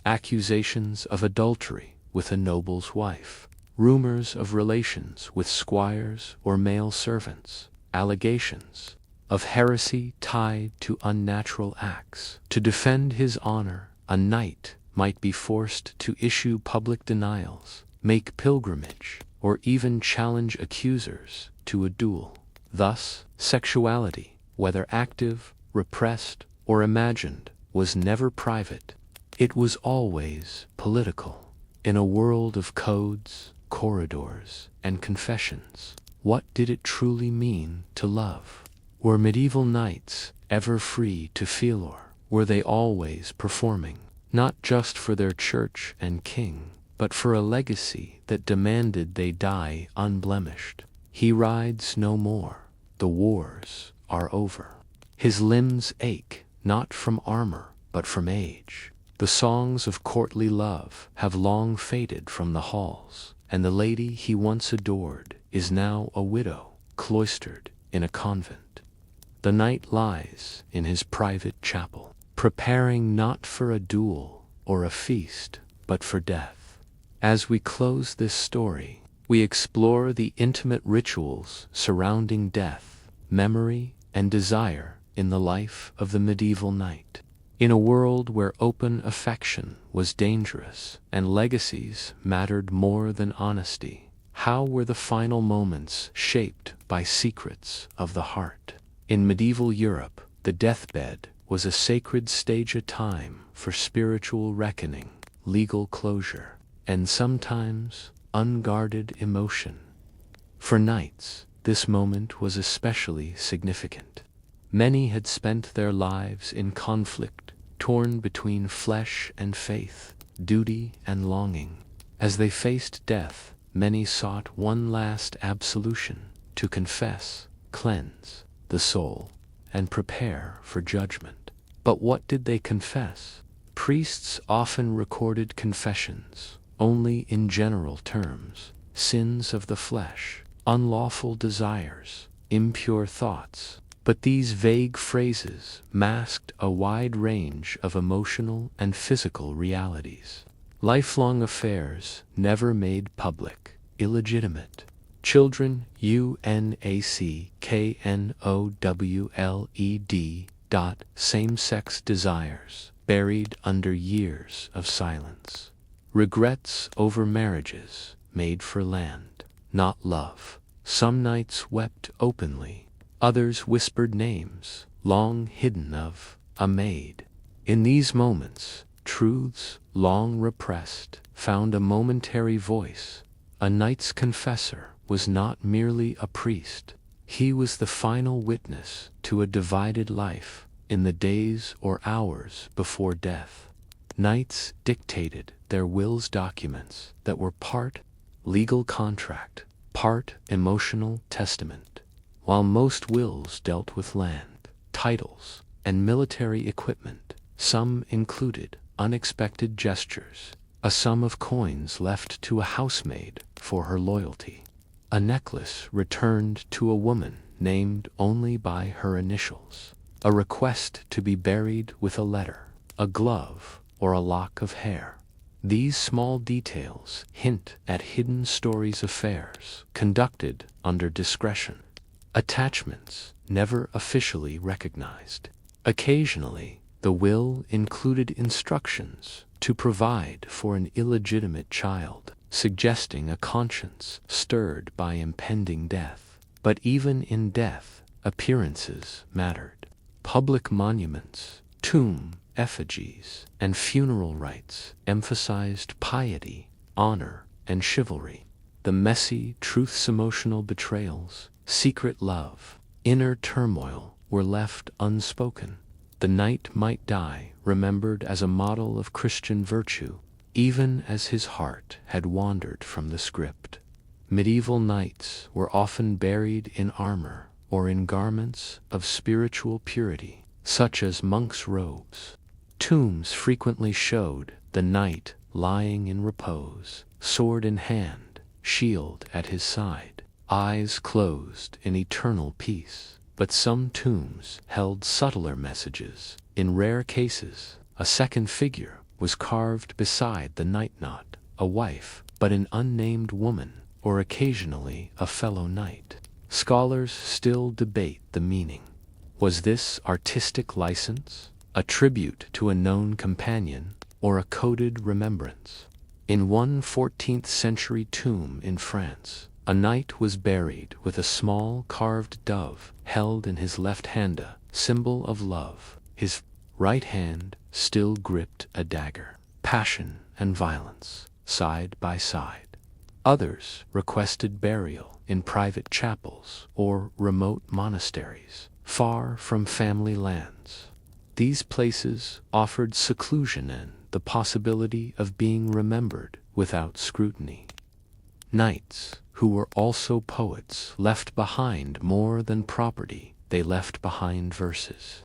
Accusations of adultery with a noble's wife, rumors of relations with squires or male servants, allegations of heresy tied to unnatural acts. To defend his honor, a knight might be forced to issue public denials, make pilgrimage, or even challenge accusers to a duel. Thus, sexuality, whether active, repressed, or imagined, was never private. It was always political. In a world of codes, corridors, and confessions, what did it truly mean to love? Were medieval knights ever free to feel, or were they always performing, not just for their church and king, but for a legacy that demanded they die unblemished? He rides no more. The wars are over. His limbs ache, not from armor, but from age. The songs of courtly love have long faded from the halls, and the lady he once adored is now a widow, cloistered in a convent. The knight lies in his private chapel, preparing not for a duel or a feast, but for death. As we close this story, we explore the intimate rituals surrounding death, memory, and desire in the life of the medieval knight. In a world where open affection was dangerous and legacies mattered more than honesty, how were the final moments shaped by secrets of the heart? In medieval Europe, the deathbed was a sacred stage, a time for spiritual reckoning, legal closure, and sometimes unguarded emotion. For knights, this moment was especially significant. Many had spent their lives in conflict, torn between flesh and faith, duty and longing. As they faced death, many sought one last absolution, to confess, cleanse the soul, and prepare for judgment. But what did they confess? Priests often recorded confessions only in general terms: sins of the flesh, unlawful desires, impure thoughts. But these vague phrases masked a wide range of emotional and physical realities. Lifelong affairs never made public, illegitimate children, same-sex desires, buried under years of silence. Regrets over marriages made for land, not love. Some knights wept openly. Others whispered names, long hidden, of a maid. In these moments, truths long repressed found a momentary voice. A knight's confessor was not merely a priest. He was the final witness to a divided life, in the days or hours before death. Knights dictated their wills, documents that were part legal contract, part emotional testament. While most wills dealt with land, titles, and military equipment, some included unexpected gestures, a sum of coins left to a housemaid for her loyalty, a necklace returned to a woman named only by her initials, a request to be buried with a letter, a glove, or a lock of hair. These small details hint at hidden stories, affairs conducted under discretion, attachments never officially recognized. Occasionally, the will included instructions to provide for an illegitimate child, suggesting a conscience stirred by impending death. But even in death, appearances mattered. Public monuments, tomb effigies, and funeral rites emphasized piety, honor, and chivalry. The messy, truth's emotional betrayals, secret love, inner turmoil were left unspoken. The knight might die remembered as a model of Christian virtue, even as his heart had wandered from the script. Medieval knights were often buried in armor or in garments of spiritual purity, such as monks' robes. Tombs frequently showed the knight lying in repose, sword in hand, shield at his side, eyes closed in eternal peace. But some tombs held subtler messages. In rare cases, a second figure was carved beside the knight, not a wife, but an unnamed woman, or occasionally a fellow knight. Scholars still debate the meaning. Was this artistic license, a tribute to a known companion, or a coded remembrance? In one 14th-century tomb in France, a knight was buried with a small carved dove held in his left hand, a symbol of love. His right hand still gripped a dagger. Passion and violence, side by side. Others requested burial in private chapels or remote monasteries, far from family lands. These places offered seclusion and the possibility of being remembered without scrutiny. Knights, who were also poets, left behind more than property. They left behind verses.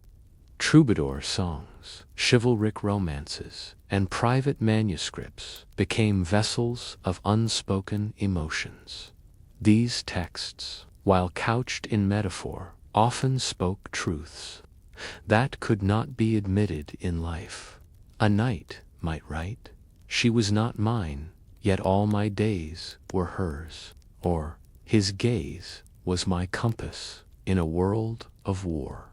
Troubadour songs, chivalric romances, and private manuscripts became vessels of unspoken emotions. These texts, while couched in metaphor, often spoke truths that could not be admitted in life. A knight might write, "She was not mine, yet all my days were hers," or "His gaze was my compass in a world of war."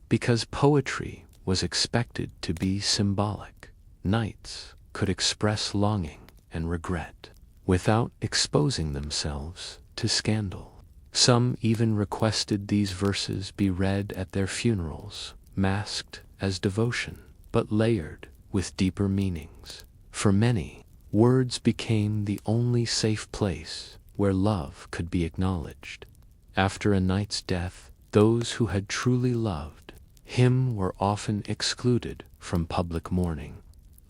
Because poetry was expected to be symbolic, knights could express longing and regret without exposing themselves to scandal. Some even requested these verses be read at their funerals, masked as devotion, but layered with deeper meanings. For many, words became the only safe place where love could be acknowledged. After a knight's death, those who had truly loved him were often excluded from public mourning.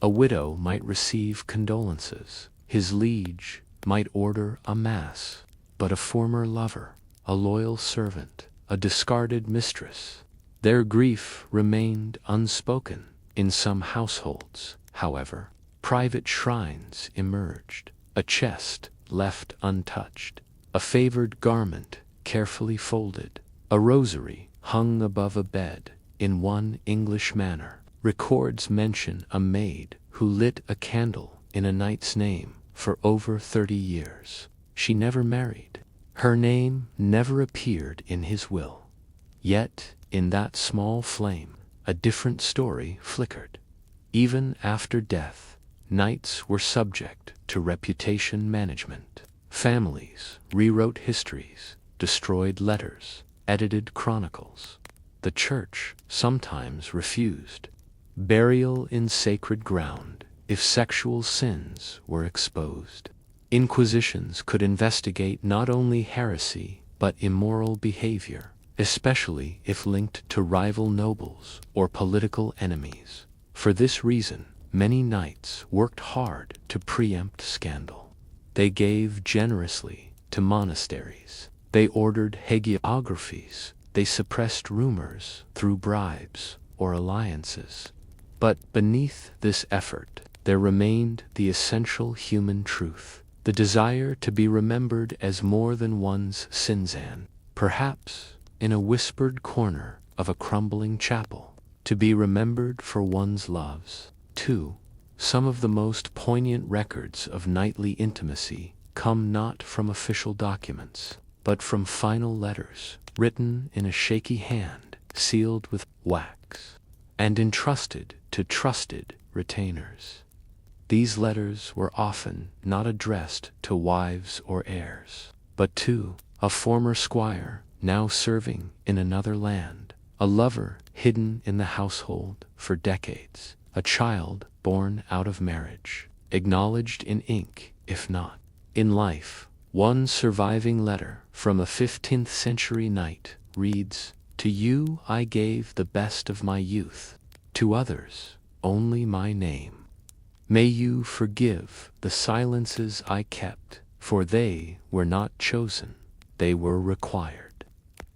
A widow might receive condolences. His liege might order a mass, but a former lover, a loyal servant, a discarded mistress, their grief remained unspoken. In some households, however, private shrines emerged, a chest left untouched, a favored garment carefully folded, a rosary hung above a bed. In one English manor, records mention a maid who lit a candle in a knight's name for over 30 years. She never married. Her name never appeared in his will. Yet, in that small flame, a different story flickered. Even after death, knights were subject to reputation management. Families rewrote histories, destroyed letters, edited chronicles. The church sometimes refused burial in sacred ground if sexual sins were exposed. Inquisitions could investigate not only heresy but immoral behavior, especially if linked to rival nobles or political enemies. For this reason, many knights worked hard to preempt scandal. They gave generously to monasteries. They ordered hagiographies. They suppressed rumors through bribes or alliances. But beneath this effort, there remained the essential human truth, the desire to be remembered as more than one's sinsan, perhaps in a whispered corner of a crumbling chapel, to be remembered for one's loves. 2. Some of the most poignant records of knightly intimacy come not from official documents, but from final letters, written in a shaky hand, sealed with wax, and entrusted to trusted retainers. These letters were often not addressed to wives or heirs, but to a former squire now serving in another land, a lover hidden in the household for decades, a child born out of marriage, acknowledged in ink, if not in life. One surviving letter from a 15th century knight reads, "To you I gave the best of my youth, to others only my name. May you forgive the silences I kept, for they were not chosen, they were required."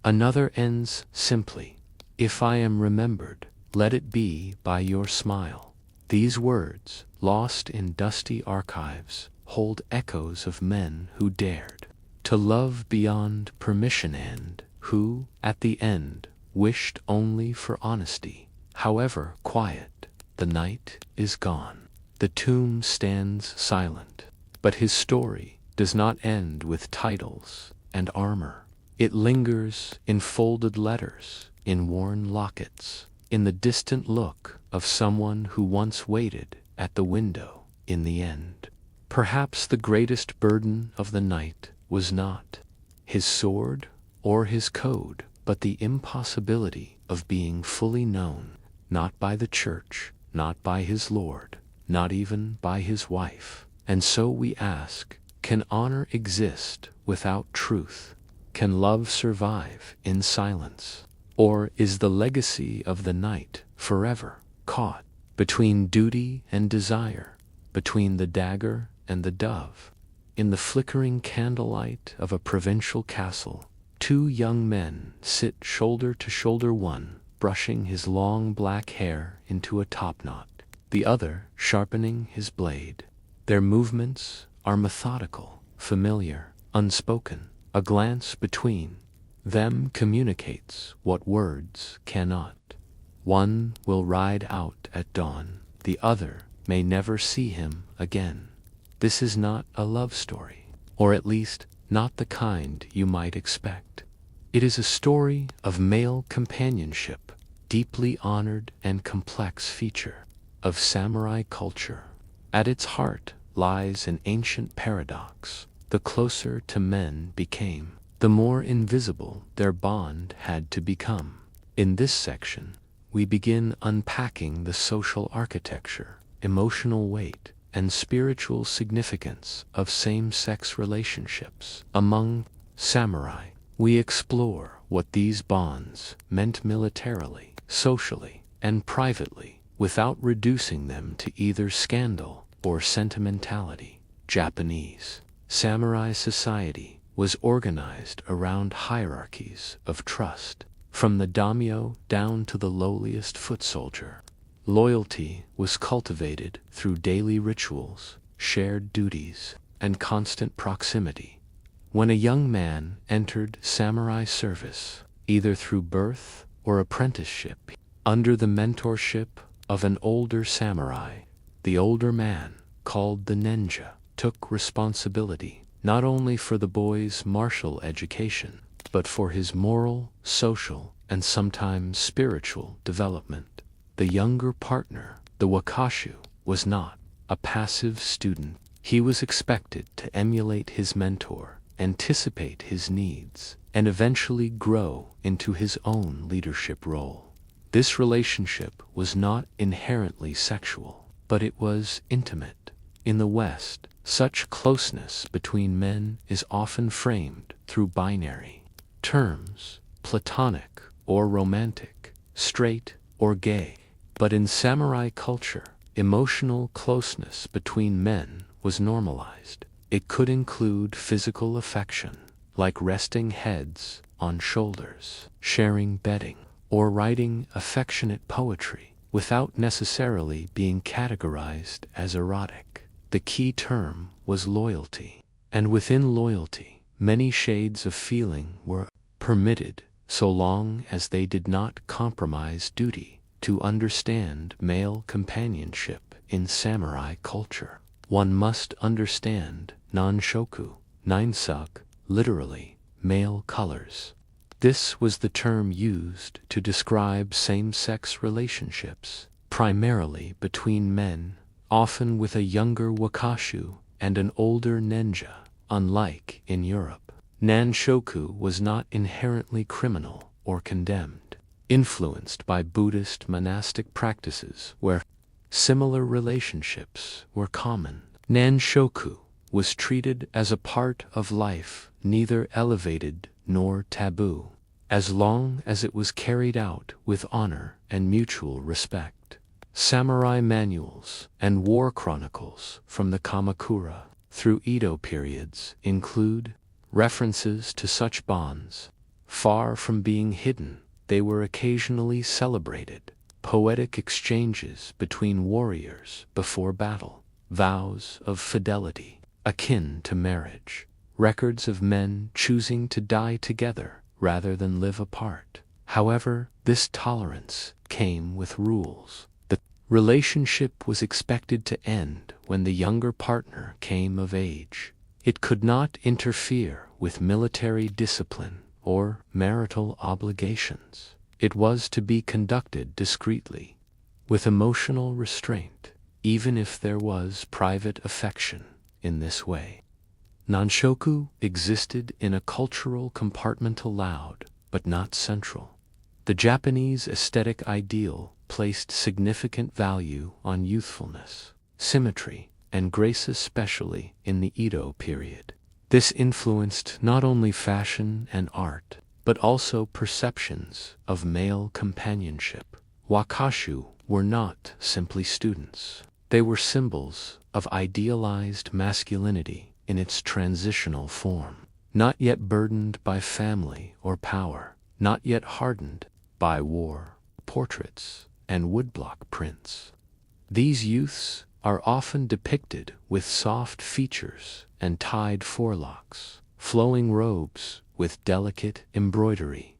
Another ends simply, "If I am remembered, let it be by your smile." These words, lost in dusty archives, hold echoes of men who dared to love beyond permission and who, at the end, wished only for honesty. However quiet, the knight is gone. The tomb stands silent, but his story does not end with titles and armor. It lingers in folded letters, in worn lockets, in the distant look of someone who once waited at the window in the end. Perhaps the greatest burden of the knight was not his sword or his code, but the impossibility of being fully known, not by the church, not by his lord, not even by his wife. And so we ask, can honor exist without truth? Can love survive in silence? Or is the legacy of the knight forever caught between duty and desire, between the dagger and the dove? In the flickering candlelight of a provincial castle, two young men sit shoulder to shoulder, one brushing his long black hair into a topknot, the other sharpening his blade. Their movements are methodical, familiar, unspoken. A glance between them communicates what words cannot. One will ride out at dawn, the other may never see him again. This is not a love story, or at least not the kind you might expect. It is a story of male companionship, deeply honored and complex feature of samurai culture. At its heart lies an ancient paradox. The closer to men became, the more invisible their bond had to become. In this section, we begin unpacking the social architecture, emotional weight, and spiritual significance of same-sex relationships among samurai. We explore what these bonds meant militarily, socially, and privately, without reducing them to either scandal or sentimentality. Japanese samurai society was organized around hierarchies of trust, from the daimyo down to the lowliest foot soldier. Loyalty was cultivated through daily rituals, shared duties, and constant proximity. When a young man entered samurai service, either through birth or apprenticeship, under the mentorship of an older samurai, the older man, called the ninja, took responsibility not only for the boy's martial education, but for his moral, social, and sometimes spiritual development. The younger partner, the wakashu, was not a passive student. He was expected to emulate his mentor, anticipate his needs, and eventually grow into his own leadership role. This relationship was not inherently sexual, but it was intimate. In the West, such closeness between men is often framed through binary terms, platonic or romantic, straight or gay. But in samurai culture, emotional closeness between men was normalized. It could include physical affection, like resting heads on shoulders, sharing bedding, or writing affectionate poetry, without necessarily being categorized as erotic. The key term was loyalty, and within loyalty, many shades of feeling were permitted so long as they did not compromise duty. To understand male companionship in samurai culture, one must understand nanshoku, ninsuk, literally, male colors. This was the term used to describe same-sex relationships, primarily between men, often with a younger wakashu and an older nenja. Unlike in Europe, nanshoku was not inherently criminal or condemned, influenced by Buddhist monastic practices where similar relationships were common. Nanshoku was treated as a part of life, neither elevated nor taboo, as long as it was carried out with honor and mutual respect. Samurai manuals and war chronicles from the Kamakura through Edo periods include references to such bonds. Far from being hidden, they were occasionally celebrated. Poetic exchanges between warriors before battle, vows of fidelity, akin to marriage, records of men choosing to die together rather than live apart. However, this tolerance came with rules. The relationship was expected to end when the younger partner came of age. It could not interfere with military discipline or marital obligations. It was to be conducted discreetly, with emotional restraint, even if there was private affection in this way. Nanshoku existed in a cultural compartment allowed, but not central. The Japanese aesthetic ideal placed significant value on youthfulness, symmetry, and grace, especially in the Edo period. This influenced not only fashion and art, but also perceptions of male companionship. Wakashu were not simply students. They were symbols of idealized masculinity in its transitional form, not yet burdened by family or power, not yet hardened by war, portraits, and woodblock prints. These youths are often depicted with soft features and tied forelocks, flowing robes with delicate embroidery.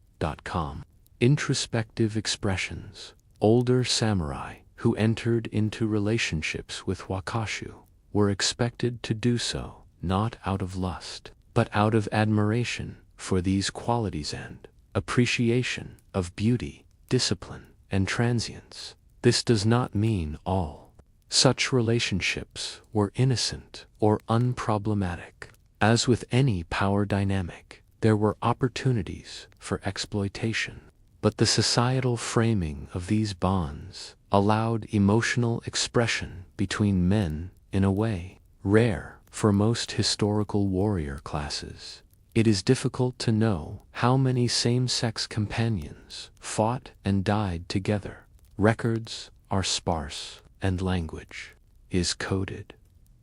Introspective expressions. Older samurai who entered into relationships with wakashu were expected to do so not out of lust, but out of admiration for these qualities and appreciation of beauty, discipline, and transience. This does not mean all such relationships were innocent or unproblematic. As with any power dynamic, there were opportunities for exploitation, but the societal framing of these bonds allowed emotional expression between men in a way rare for most historical warrior classes. It is difficult to know how many same-sex companions fought and died together. Records are sparse, and language is coded.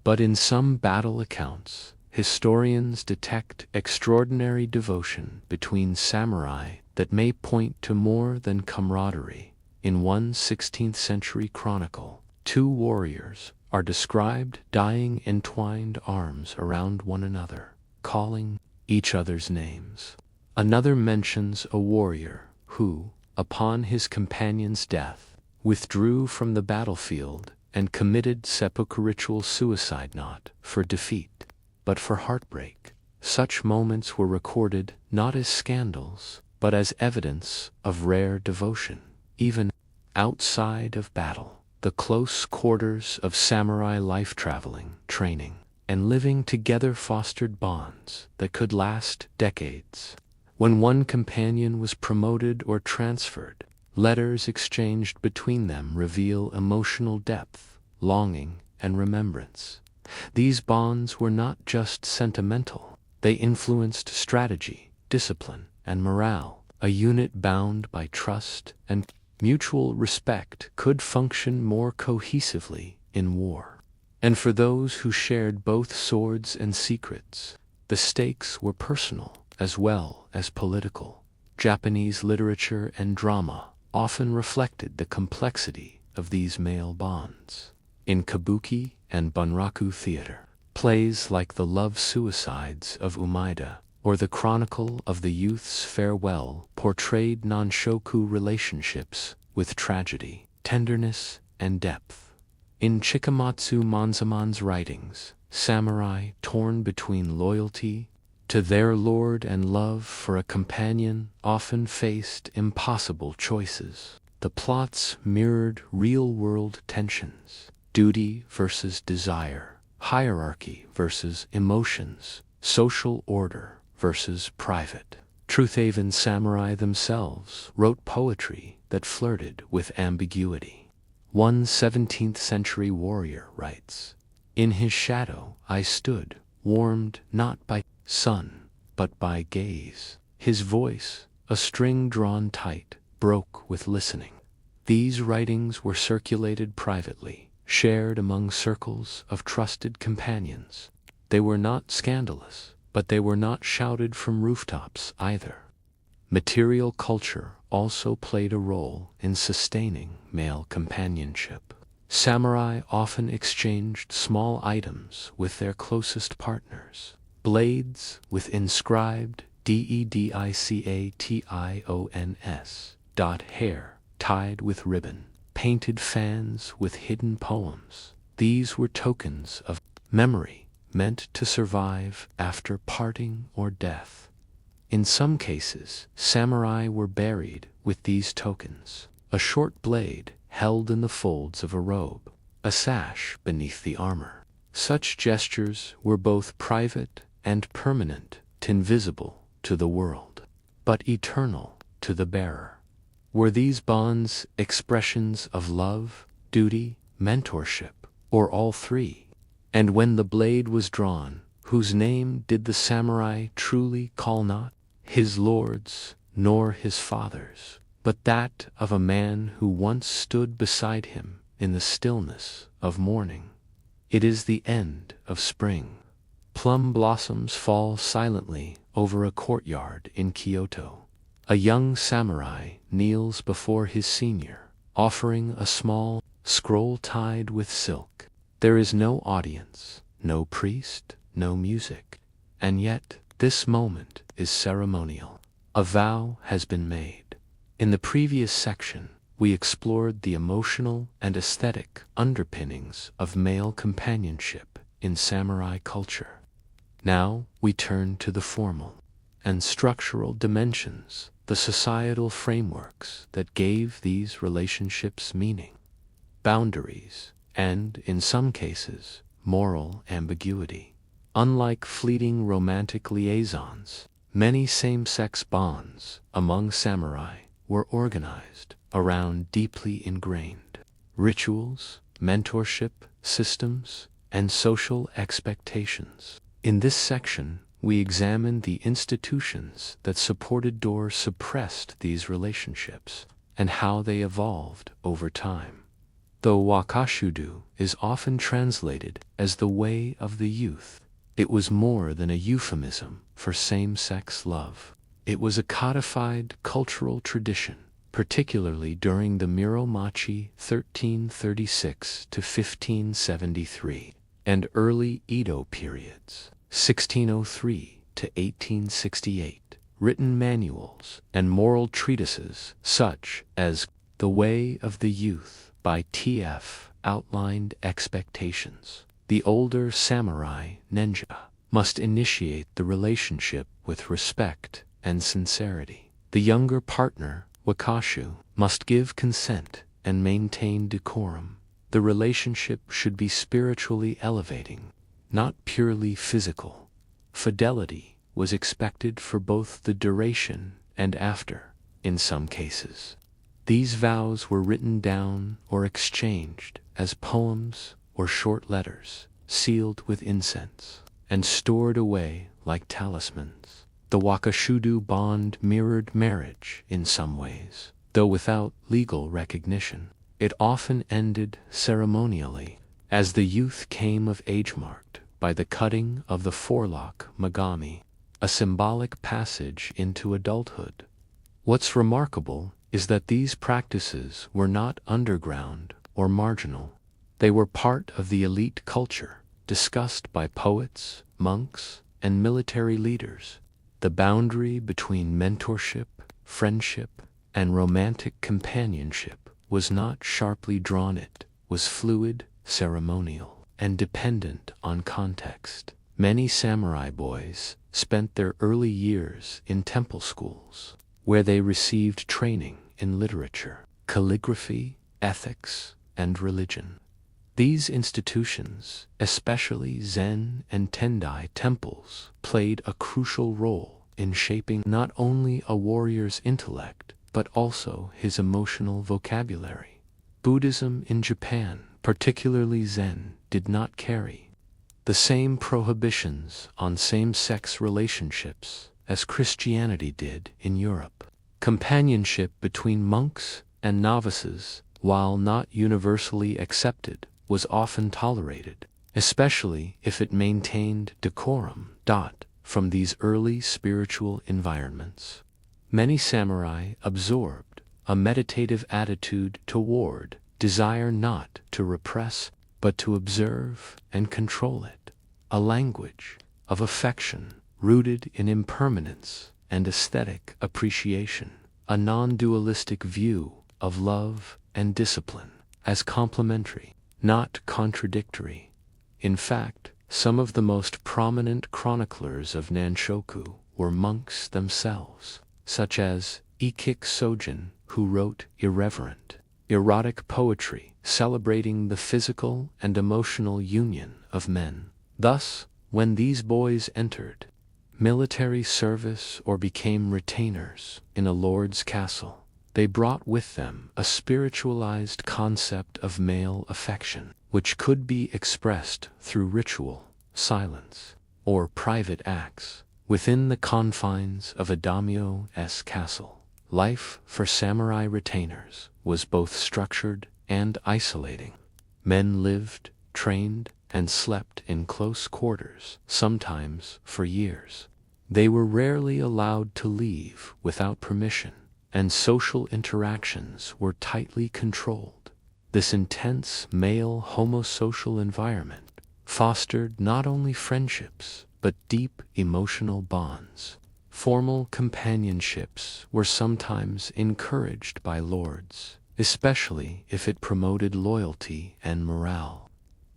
But in some battle accounts, historians detect extraordinary devotion between samurai that may point to more than camaraderie. In one 16th-century chronicle, two warriors are described dying entwined arms around one another, calling each other's names. Another mentions a warrior who, upon his companion's death, withdrew from the battlefield and committed seppuku ritual suicide, not for defeat, but for heartbreak. Such moments were recorded not as scandals, but as evidence of rare devotion. Even outside of battle, the close quarters of samurai life traveling, training, and living together fostered bonds that could last decades. When one companion was promoted or transferred, letters exchanged between them reveal emotional depth, longing, and remembrance. These bonds were not just sentimental, they influenced strategy, discipline, and morale, a unit bound by trust and mutual respect could function more cohesively in war. And for those who shared both swords and secrets, the stakes were personal as well as political. Japanese literature and drama often reflected the complexity of these male bonds. In kabuki and bunraku theater, plays like The Love Suicides of Umaida or The Chronicle of the Youth's Farewell portrayed nonshoku relationships with tragedy, tenderness, and depth. In Chikamatsu Manzaman's writings, samurai torn between loyalty to their lord and love for a companion often faced impossible choices. The plots mirrored real-world tensions: duty versus desire, hierarchy versus emotions, social order versus private. Truthhaven samurai themselves wrote poetry that flirted with ambiguity. One 17th-century warrior writes, "In his shadow I stood, warmed not by sun, but by gaze. His voice, a string drawn tight, broke with listening." These writings were circulated privately, shared among circles of trusted companions. They were not scandalous, but they were not shouted from rooftops either. Material culture also played a role in sustaining male companionship. Samurai often exchanged small items with their closest partners: blades with inscribed DEDICATIONS, hair tied with ribbon, painted fans with hidden poems. These were tokens of memory meant to survive after parting or death. In some cases, samurai were buried with these tokens: a short blade held in the folds of a robe, a sash beneath the armor. Such gestures were both private and permanent, invisible to the world, but eternal to the bearer. Were these bonds expressions of love, duty, mentorship, or all three? And when the blade was drawn, whose name did the samurai truly call not his lord's nor his father's, but that of a man who once stood beside him in the stillness of morning? It is the end of spring. Plum blossoms fall silently over a courtyard in Kyoto. A young samurai kneels before his senior, offering a small scroll tied with silk. There is no audience, no priest, no music, and yet this moment is ceremonial. A vow has been made. In the previous section, we explored the emotional and aesthetic underpinnings of male companionship in samurai culture. Now we turn to the formal and structural dimensions, the societal frameworks that gave these relationships meaning, boundaries, and, in some cases, moral ambiguity. Unlike fleeting romantic liaisons, many same-sex bonds among samurai were organized around deeply ingrained rituals, mentorship systems, and social expectations. In this section, we examine the institutions that supported or suppressed these relationships and how they evolved over time. Though wakashudo is often translated as the way of the youth, it was more than a euphemism for same-sex love. It was a codified cultural tradition, particularly during the Muromachi 1336 to 1573 and early Edo periods 1603 to 1868. Written manuals and moral treatises such as The Way of the Youth by T.F. outlined expectations. The older samurai ninja must initiate the relationship with respect and sincerity. The younger partner, wakashu, must give consent and maintain decorum. The relationship should be spiritually elevating, not purely physical. Fidelity was expected for both the duration and after, in some cases. These vows were written down or exchanged as poems or short letters, sealed with incense, and stored away like talismans. The Wakashudu bond mirrored marriage in some ways, though without legal recognition. It often ended ceremonially, as the youth came of age marked by the cutting of the forelock megami, a symbolic passage into adulthood. What's remarkable is that these practices were not underground or marginal. They were part of the elite culture, discussed by poets, monks, and military leaders. The boundary between mentorship, friendship, and romantic companionship was not sharply drawn. It was fluid, ceremonial, and dependent on context. Many samurai boys spent their early years in temple schools, where they received training in literature, calligraphy, ethics, and religion. These institutions, especially Zen and Tendai temples, played a crucial role in shaping not only a warrior's intellect, but also his emotional vocabulary. Buddhism in Japan, particularly Zen, did not carry the same prohibitions on same-sex relationships as Christianity did in Europe. Companionship between monks and novices, while not universally accepted, was often tolerated, especially if it maintained decorum. From these early spiritual environments, many samurai absorbed a meditative attitude toward desire, not to repress, but to observe and control it, a language of affection rooted in impermanence and aesthetic appreciation, a non-dualistic view of love and discipline as complementary, not contradictory. In fact, some of the most prominent chroniclers of Nanshoku were monks themselves, such as Ikik Sojin, who wrote irreverent, erotic poetry celebrating the physical and emotional union of men. Thus, when these boys entered military service or became retainers in a lord's castle, they brought with them a spiritualized concept of male affection, which could be expressed through ritual, silence, or private acts. Within the confines of a daimyo's castle, life for samurai retainers was both structured and isolating. Men lived, trained, and slept in close quarters, sometimes for years. They were rarely allowed to leave without permission, and social interactions were tightly controlled. This intense male homosocial environment fostered not only friendships, but deep emotional bonds. Formal companionships were sometimes encouraged by lords, especially if it promoted loyalty and morale.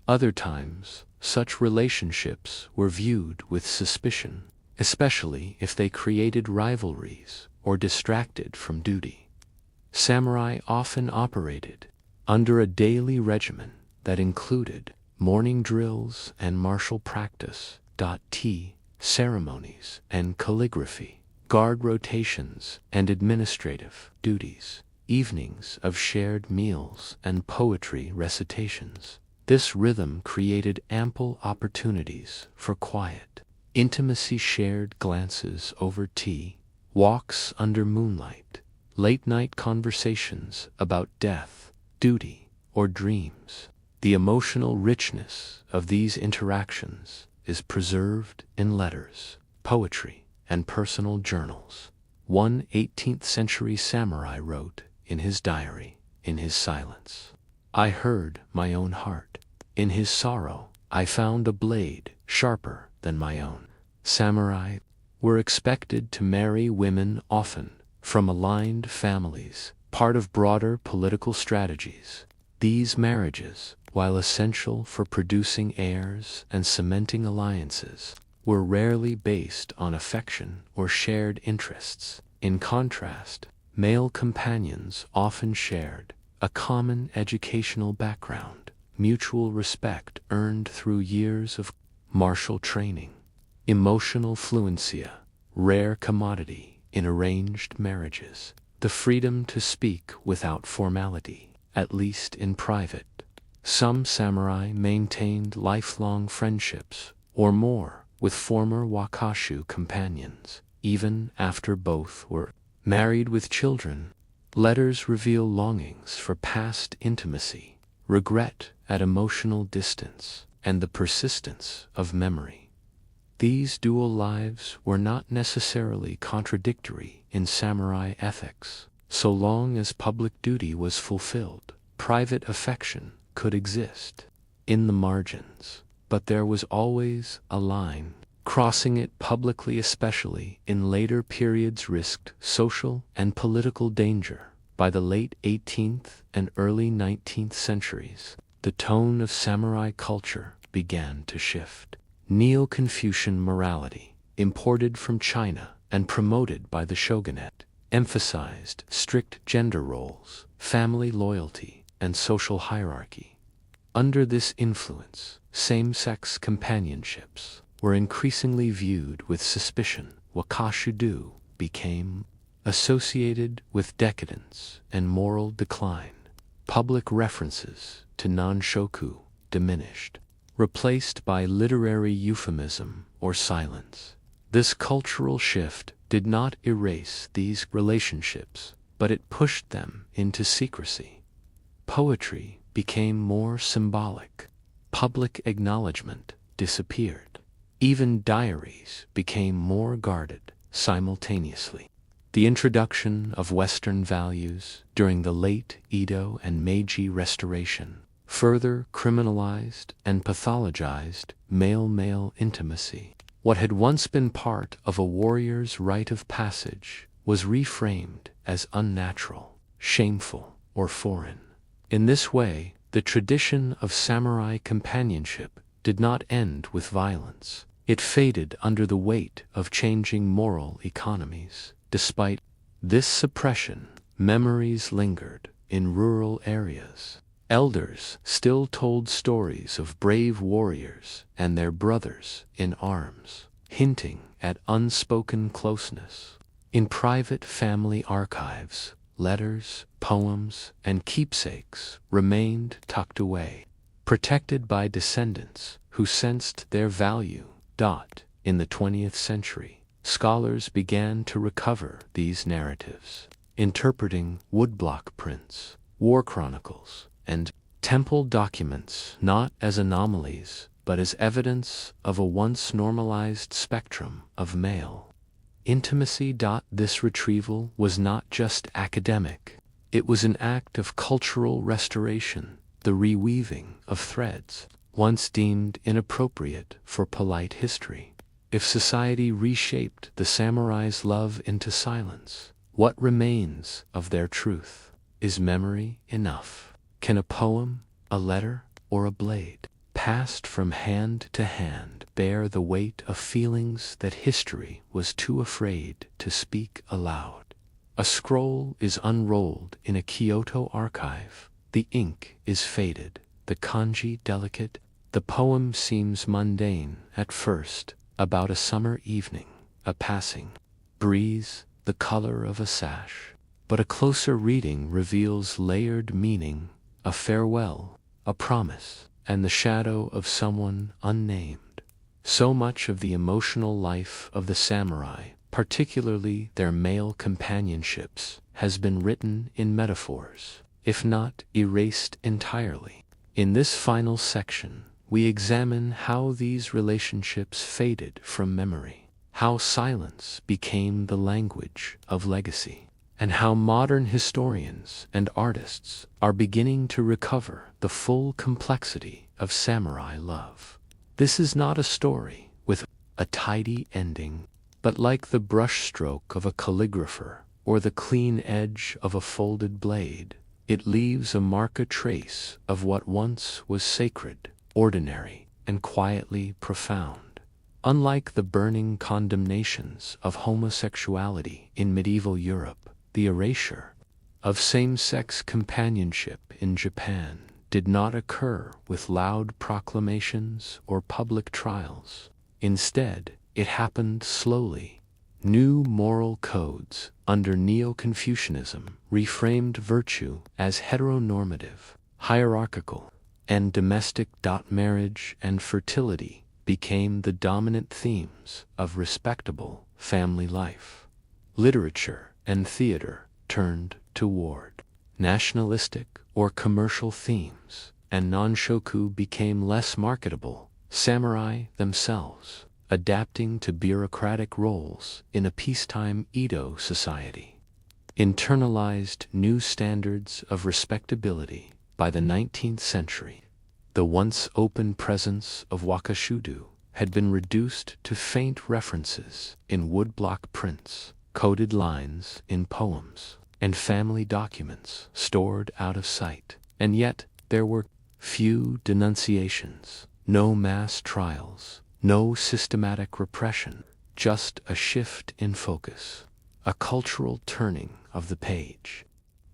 Other times, such relationships were viewed with suspicion, especially if they created rivalries or distracted from duty. Samurai often operated under a daily regimen that included morning drills and martial practice, tea ceremonies and calligraphy, guard rotations and administrative duties, evenings of shared meals and poetry recitations. This rhythm created ample opportunities for quiet intimacy, shared glances over tea, walks under moonlight, late-night conversations about death, duty, or dreams. The emotional richness of these interactions is preserved in letters, poetry, and personal journals. One 18th-century samurai wrote in his diary, "In his silence, I heard my own heart. In his sorrow, I found a blade sharper than my own." Samurai were expected to marry women often from aligned families, part of broader political strategies. These marriages, while essential for producing heirs and cementing alliances, were rarely based on affection or shared interests. In contrast, male companions often shared a common educational background, mutual respect earned through years of martial training, emotional fluency, rare commodity in arranged marriages, the freedom to speak without formality, at least in private. Some samurai maintained lifelong friendships or more with former wakashu companions, even after both were married with children. Letters reveal longings for past intimacy, regret at emotional distance, and the persistence of memory. These dual lives were not necessarily contradictory in samurai ethics. So long as public duty was fulfilled, private affection could exist in the margins, but there was always a line. Crossing it publicly, especially in later periods, risked social and political danger. By the late 18th and early 19th centuries, the tone of samurai culture began to shift. Neo-Confucian morality, imported from China and promoted by the shogunate, emphasized strict gender roles, family loyalty, and social hierarchy. Under this influence, same-sex companionships were increasingly viewed with suspicion. Wakashudo became associated with decadence and moral decline. Public references to nanshoku diminished, replaced by literary euphemism or silence. This cultural shift did not erase these relationships, but it pushed them into secrecy. Poetry became more symbolic. Public acknowledgement disappeared. Even diaries became more guarded simultaneously. The introduction of Western values during the late Edo and Meiji Restoration further criminalized and pathologized male-male intimacy. What had once been part of a warrior's rite of passage was reframed as unnatural, shameful, or foreign. In this way, the tradition of samurai companionship did not end with violence. It faded under the weight of changing moral economies. Despite this suppression, memories lingered in rural areas. Elders still told stories of brave warriors and their brothers in arms, hinting at unspoken closeness. In private family archives, letters, poems, and keepsakes remained tucked away, protected by descendants who sensed their value. In the 20th century, scholars began to recover these narratives, interpreting woodblock prints, war chronicles, and temple documents not as anomalies but as evidence of a once normalized spectrum of male intimacy. This retrieval was not just academic, it was an act of cultural restoration, the reweaving of threads once deemed inappropriate for polite history. If society reshaped the samurai's love into silence, what remains of their truth? Is memory enough? Can a poem, a letter, or a blade, passed from hand to hand, bear the weight of feelings that history was too afraid to speak aloud? A scroll is unrolled in a Kyoto archive. The ink is faded, the kanji delicate. The poem seems mundane at first, about a summer evening, a passing breeze, the color of a sash. But a closer reading reveals layered meaning, a farewell, a promise, and the shadow of someone unnamed. So much of the emotional life of the samurai, particularly their male companionships, has been written in metaphors, if not erased entirely. In this final section, we examine how these relationships faded from memory, how silence became the language of legacy, and how modern historians and artists are beginning to recover the full complexity of samurai love. This is not a story with a tidy ending, but like the brushstroke of a calligrapher or the clean edge of a folded blade, it leaves a mark, a trace of what once was sacred, ordinary, and quietly profound. Unlike the burning condemnations of homosexuality in medieval Europe, the erasure of same-sex companionship in Japan did not occur with loud proclamations or public trials. Instead, it happened slowly. New moral codes under Neo-Confucianism reframed virtue as heteronormative, hierarchical, and domestic. Marriage and fertility became the dominant themes of respectable family life. Literature and theater turned toward nationalistic or commercial themes, and nonshoku became less marketable. Samurai themselves, adapting to bureaucratic roles in a peacetime Edo society, internalized new standards of respectability. By the 19th century, the once open presence of wakashudo had been reduced to faint references in woodblock prints, coded lines in poems, and family documents stored out of sight. And yet there were few denunciations, no mass trials, no systematic repression, just a shift in focus, a cultural turning of the page.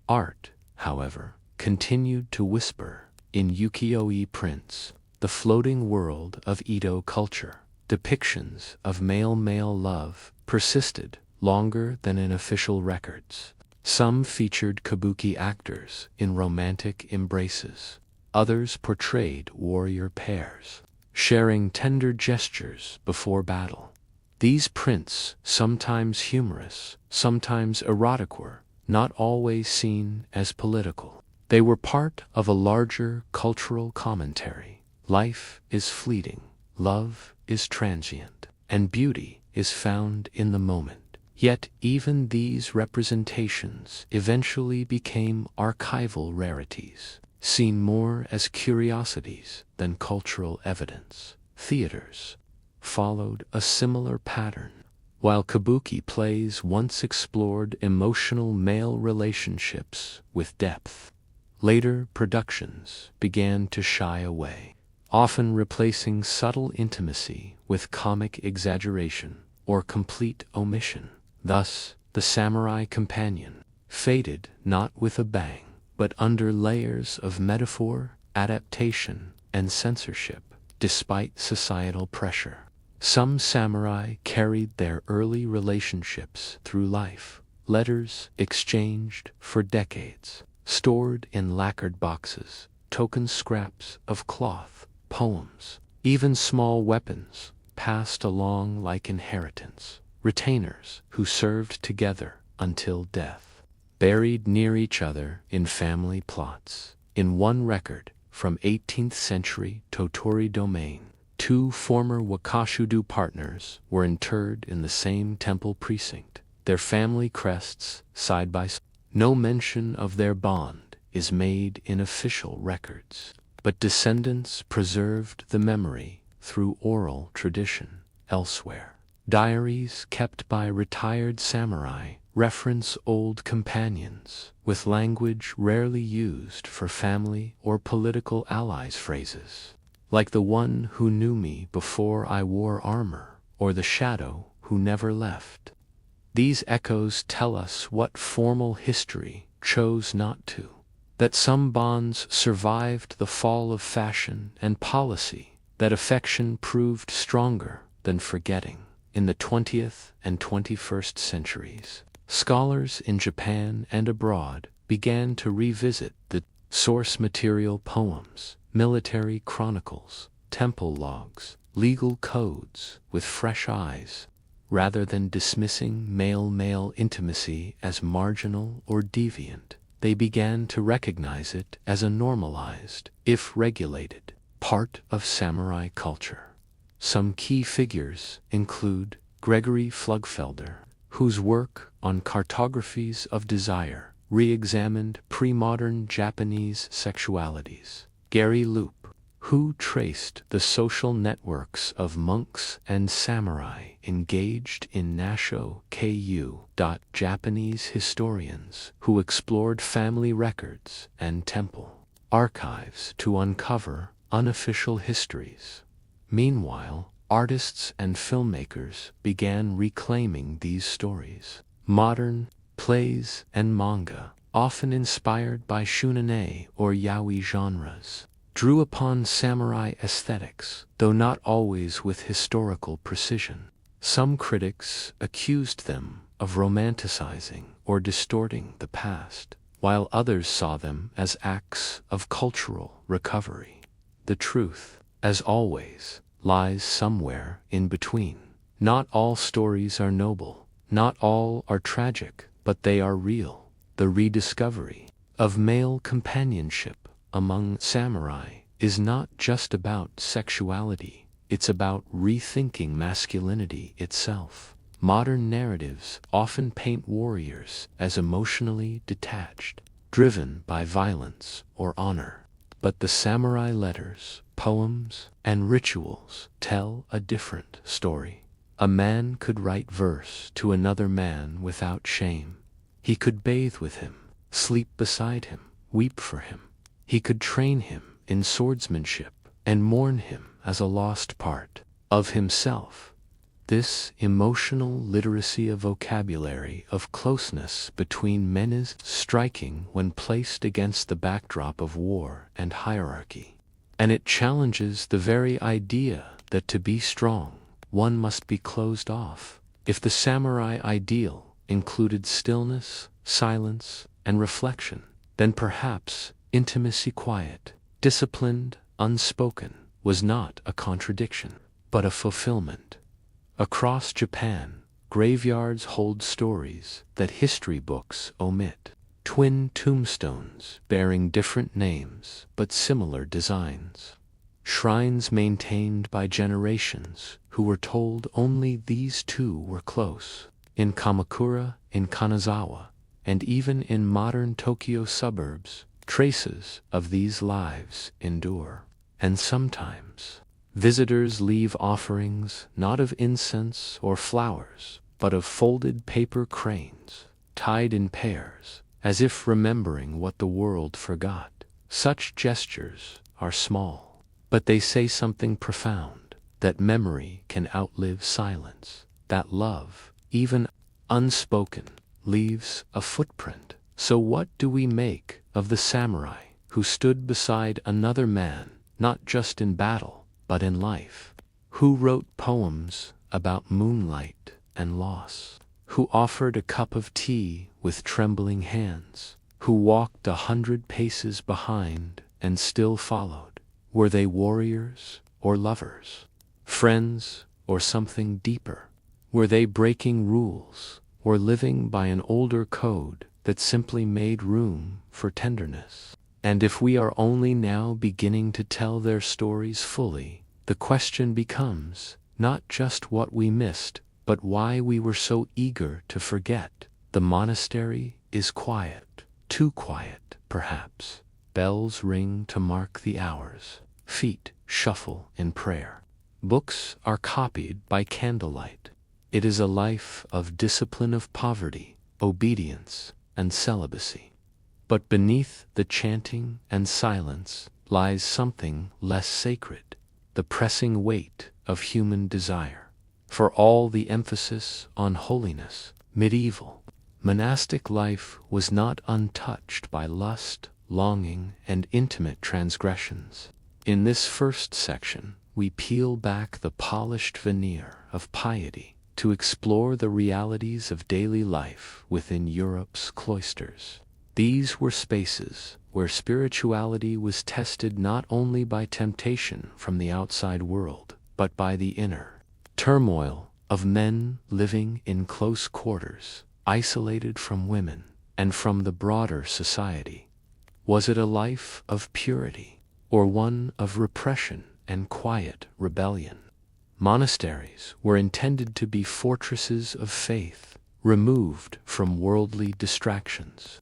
Art, however, continued to whisper in ukiyo-e prints, the floating world of Edo culture. Depictions of male-male love persisted longer than in official records. Some featured kabuki actors in romantic embraces. Others portrayed warrior pairs, sharing tender gestures before battle. These prints, sometimes humorous, sometimes erotic, were not always seen as political. They were part of a larger cultural commentary. Life is fleeting, love is transient, and beauty is found in the moment. Yet even these representations eventually became archival rarities, seen more as curiosities than cultural evidence. Theaters followed a similar pattern. While kabuki plays once explored emotional male relationships with depth, later productions began to shy away, often replacing subtle intimacy with comic exaggeration or complete omission. Thus, the samurai companion faded not with a bang, but under layers of metaphor, adaptation, and censorship, despite societal pressure. Some samurai carried their early relationships through life, letters exchanged for decades, stored in lacquered boxes, token scraps of cloth, poems, even small weapons passed along like inheritance. Retainers who served together until death, buried near each other in family plots. In one record from 18th century Tottori domain, 2 former wakashudo partners were interred in the same temple precinct, their family crests side by side. No mention of their bond is made in official records, but descendants preserved the memory through oral tradition elsewhere. Diaries kept by retired samurai reference old companions with language rarely used for family or political allies. Phrases like "the one who knew me before I wore armor" or "the shadow who never left." These echoes tell us what formal history chose not to, that some bonds survived the fall of fashion and policy, that affection proved stronger than forgetting. In the 20th and 21st centuries, scholars in Japan and abroad began to revisit the source material: poems, military chronicles, temple logs, legal codes with fresh eyes. Rather than dismissing male-male intimacy as marginal or deviant, they began to recognize it as a normalized, if regulated, part of samurai culture. Some key figures include Gregory Pflugfelder, whose work on cartographies of desire re-examined pre-modern Japanese sexualities; Gary Loop, who traced the social networks of monks and samurai engaged in Nasho Ku. Japanese historians who explored family records and temple archives to uncover unofficial histories. Meanwhile, artists and filmmakers began reclaiming these stories. Modern plays and manga, often inspired by shonen or yaoi genres, drew upon samurai aesthetics, though not always with historical precision. Some critics accused them of romanticizing or distorting the past, while others saw them as acts of cultural recovery. The truth, as always, lies somewhere in between. Not all stories are noble, not all are tragic, but they are real. The rediscovery of male companionship among samurai is not just about sexuality, it's about rethinking masculinity itself. Modern narratives often paint warriors as emotionally detached, driven by violence or honor. But the samurai letters, poems, and rituals tell a different story. A man could write verse to another man without shame. He could bathe with him, sleep beside him, weep for him. He could train him in swordsmanship and mourn him as a lost part of himself. This emotional literacy of vocabulary of closeness between men is striking when placed against the backdrop of war and hierarchy. And it challenges the very idea that to be strong, one must be closed off. If the samurai ideal included stillness, silence, and reflection, then perhaps intimacy quiet, disciplined, unspoken, was not a contradiction, but a fulfillment. Across Japan, graveyards hold stories that history books omit. Twin tombstones bearing different names but similar designs. Shrines maintained by generations who were told only these two were close. In Kamakura, in Kanazawa, and even in modern Tokyo suburbs, traces of these lives endure. And sometimes, visitors leave offerings not of incense or flowers, but of folded paper cranes, tied in pairs, as if remembering what the world forgot. Such gestures are small, but they say something profound, that memory can outlive silence, that love, even unspoken, leaves a footprint. So what do we make of the samurai who stood beside another man, not just in battle, but in life? Who wrote poems about moonlight and loss? Who offered a cup of tea with trembling hands? Who walked 100 paces behind and still followed? Were they warriors or lovers? Friends or something deeper? Were they breaking rules or living by an older code that simply made room for tenderness? And if we are only now beginning to tell their stories fully, the question becomes not just what we missed, but why we were so eager to forget. The monastery is quiet, too quiet, perhaps. Bells ring to mark the hours. Feet shuffle in prayer. Books are copied by candlelight. It is a life of discipline, of poverty, obedience, and celibacy. But beneath the chanting and silence lies something less sacred, the pressing weight of human desire. For all the emphasis on holiness, medieval, monastic life was not untouched by lust, longing, and intimate transgressions. In this first section, we peel back the polished veneer of piety to explore the realities of daily life within Europe's cloisters. These were spaces where spirituality was tested not only by temptation from the outside world, but by the inner turmoil of men living in close quarters, isolated from women and from the broader society. Was it a life of purity, or one of repression and quiet rebellion? Monasteries were intended to be fortresses of faith, removed from worldly distractions.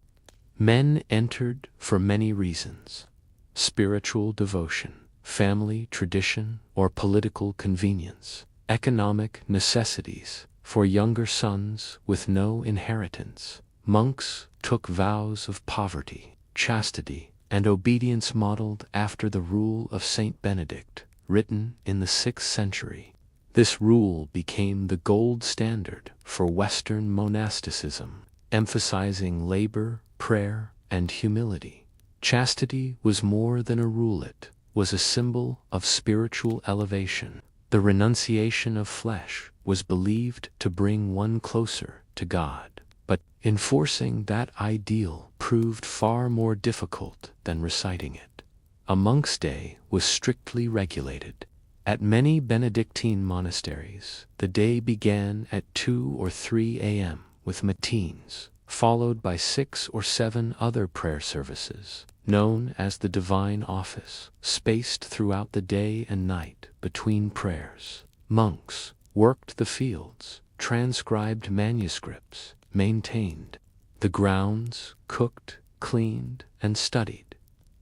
Men entered for many reasons: spiritual devotion, family tradition, or political convenience, economic necessities for younger sons with no inheritance. Monks took vows of poverty, chastity, and obedience modeled after the rule of Saint Benedict, written in the 6th century. This rule became the gold standard for Western monasticism, emphasizing labor, prayer, and humility. Chastity was more than a rule, it was a symbol of spiritual elevation. The renunciation of flesh was believed to bring one closer to God, but enforcing that ideal proved far more difficult than reciting it. A monk's day was strictly regulated. At many Benedictine monasteries, the day began at 2 or 3 a.m. with matins, followed by 6 or 7 other prayer services, known as the Divine Office, spaced throughout the day and night between prayers. Monks worked the fields, transcribed manuscripts, maintained the grounds, cooked, cleaned, and studied.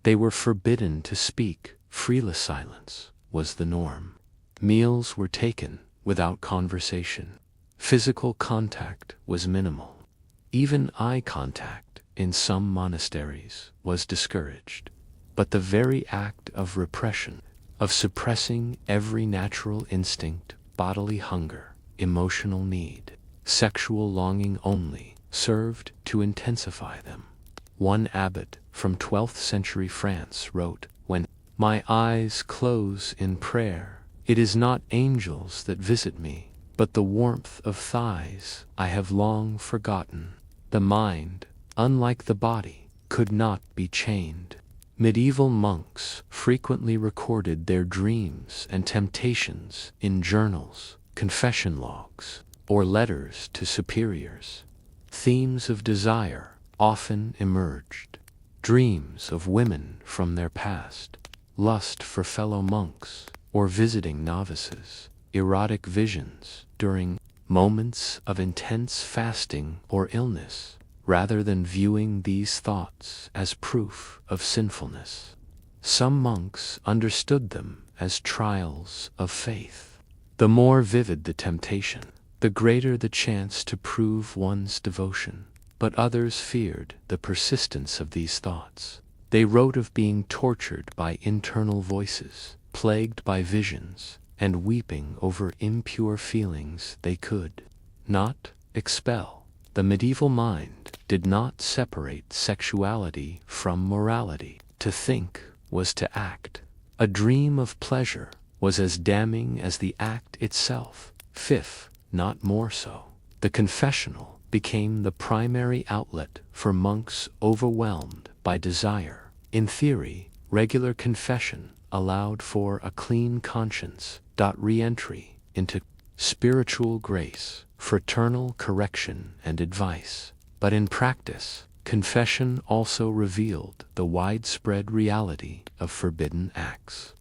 They were forbidden to speak. Freeless silence was the norm. Meals were taken without conversation. Physical contact was minimal. Even eye contact in some monasteries was discouraged. But the very act of repression, of suppressing every natural instinct, bodily hunger, emotional need, sexual longing only, served to intensify them. One abbot from 12th century France wrote, "When my eyes close in prayer, it is not angels that visit me, but the warmth of thighs I have long forgotten." The mind, unlike the body, could not be chained. Medieval monks frequently recorded their dreams and temptations in journals, confession logs, or letters to superiors. Themes of desire often emerged. Dreams of women from their past, lust for fellow monks or visiting novices, erotic visions during moments of intense fasting or illness, rather than viewing these thoughts as proof of sinfulness. Some monks understood them as trials of faith. The more vivid the temptation, the greater the chance to prove one's devotion. But others feared the persistence of these thoughts. They wrote of being tortured by internal voices, plagued by visions, and weeping over impure feelings they could not expel. The medieval mind did not separate sexuality from morality. To think was to act. A dream of pleasure was as damning as the act itself, if not more so. The confessional became the primary outlet for monks overwhelmed by desire. In theory, regular confession allowed for a clean conscience, re-entry into spiritual grace, fraternal correction and advice. But in practice, confession also revealed the widespread reality of forbidden acts.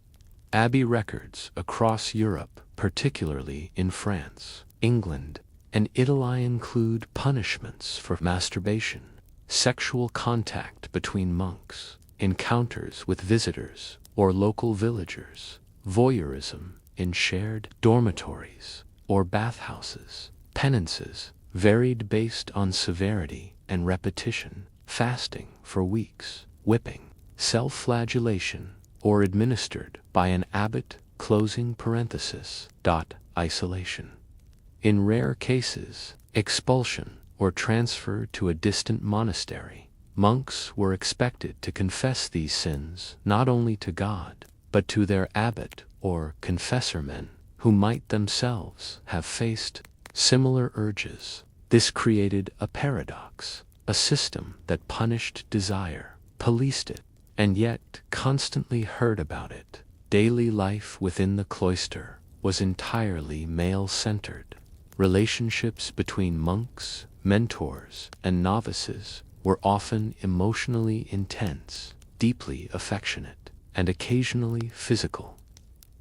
Abbey records across Europe, particularly in France, England, and Italy, include punishments for masturbation, sexual contact between monks, encounters with visitors or local villagers, voyeurism in shared dormitories or bathhouses. Penances varied based on severity and repetition: fasting for weeks, whipping, self-flagellation, or administered by an abbot, isolation. In rare cases, expulsion or transfer to a distant monastery. Monks were expected to confess these sins not only to God, but to their abbot or confessor men, who might themselves have faced similar urges. This created a paradox, a system that punished desire, policed it, and yet constantly heard about it. Daily life within the cloister was entirely male-centered. Relationships between monks, mentors, and novices were often emotionally intense, deeply affectionate, and occasionally physical.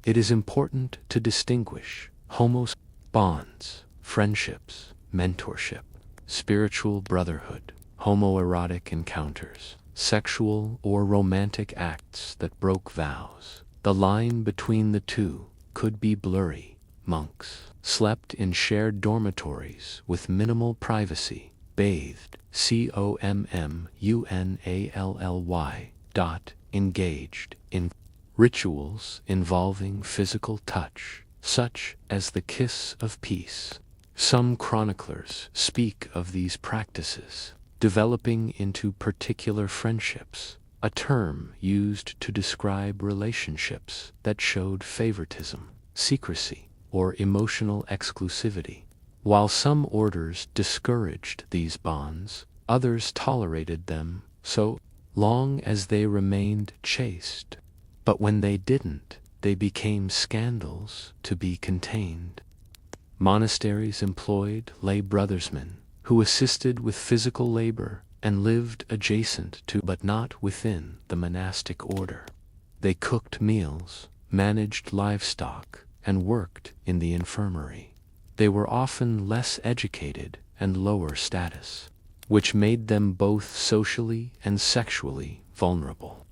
It is important to distinguish bonds, friendships, mentorship, spiritual brotherhood, homoerotic encounters, sexual or romantic acts that broke vows. The line between the two could be blurry. Monks slept in shared dormitories with minimal privacy, bathed, engaged in rituals involving physical touch, such as the kiss of peace. Some chroniclers speak of these practices developing into particular friendships, a term used to describe relationships that showed favoritism, secrecy, or emotional exclusivity. While some orders discouraged these bonds, others tolerated them so long as they remained chaste. But when they didn't, they became scandals to be contained. Monasteries employed lay brothersmen who assisted with physical labor and lived adjacent to but not within the monastic order. They cooked meals, managed livestock, and worked in the infirmary. They were often less educated and lower status, which made them both socially and sexually vulnerable.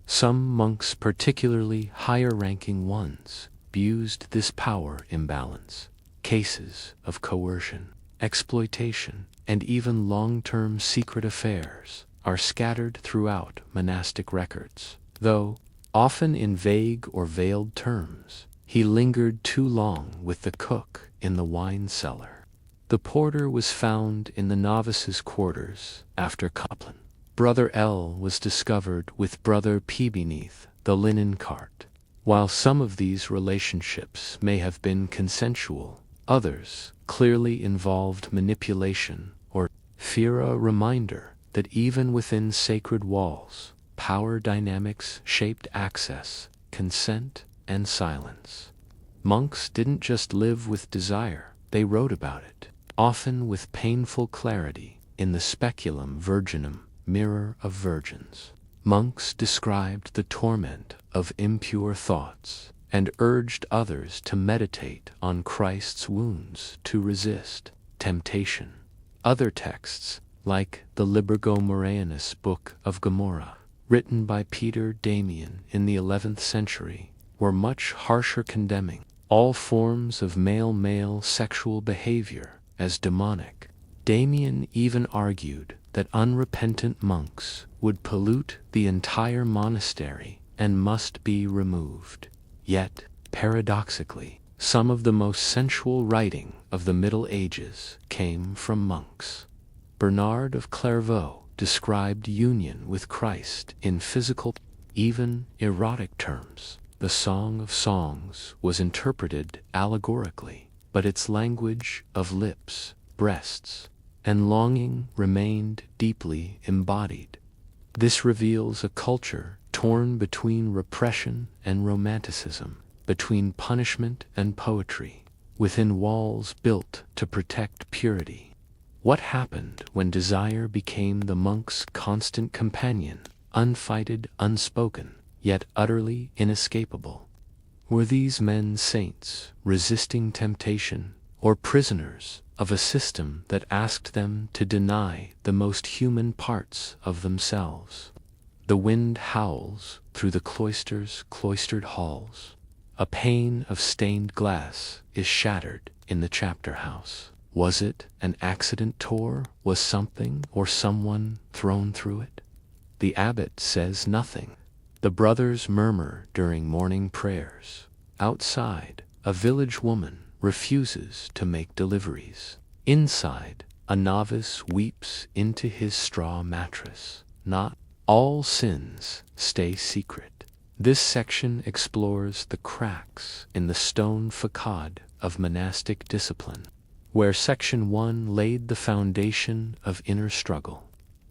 Some monks, particularly higher-ranking ones, abused this power imbalance. Cases of coercion, exploitation, and even long-term secret affairs are scattered throughout monastic records. Though, often in vague or veiled terms, he lingered too long with the cook in the wine cellar. The porter was found in the novices' quarters after Copland. Brother L was discovered with Brother P beneath the linen cart. While some of these relationships may have been consensual, others clearly involved manipulation or fear. A reminder that even within sacred walls, power dynamics shaped access, consent, and silence. Monks didn't just live with desire, they wrote about it, often with painful clarity, in the Speculum Virginum, Mirror of Virgins. Monks described the torment of impure thoughts and urged others to meditate on Christ's wounds to resist temptation. Other texts, like the Liber Marianus Book of Gomorrah, written by Peter Damian in the 11th century, were much harsher, condemning all forms of male-male sexual behavior as demonic. Damian even argued that unrepentant monks would pollute the entire monastery and must be removed. Yet, paradoxically, some of the most sensual writing of the Middle Ages came from monks. Bernard of Clairvaux described union with Christ in physical, even erotic terms. The Song of Songs was interpreted allegorically, but its language of lips, breasts, and longing remained deeply embodied. This reveals a culture torn between repression and romanticism, between punishment and poetry, within walls built to protect purity. What happened when desire became the monk's constant companion, unfighted, unspoken, yet utterly inescapable? Were these men saints, resisting temptation, or prisoners of a system that asked them to deny the most human parts of themselves? The wind howls through the cloister's cloistered halls. A pane of stained glass is shattered in the chapter house. Was it an accident, or was something or someone thrown through it? The abbot says nothing. The brothers murmur during morning prayers. Outside, a village woman refuses to make deliveries. Inside, a novice weeps into his straw mattress. Not all sins stay secret. This section explores the cracks in the stone facade of monastic discipline, where Section 1 laid the foundation of inner struggle.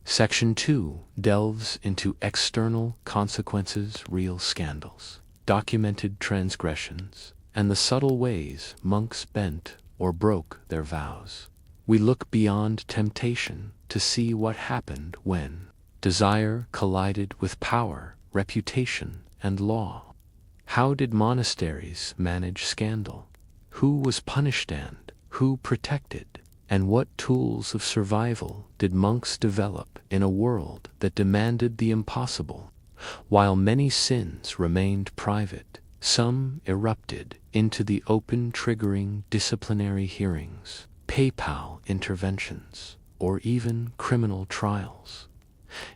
Section 2 delves into external consequences, real scandals, documented transgressions, and the subtle ways monks bent or broke their vows. We look beyond temptation to see what happened when desire collided with power, reputation, and law. How did monasteries manage scandal? Who was punished and who protected? And what tools of survival did monks develop in a world that demanded the impossible? While many sins remained private, some erupted into the open, triggering disciplinary hearings, papal interventions, or even criminal trials.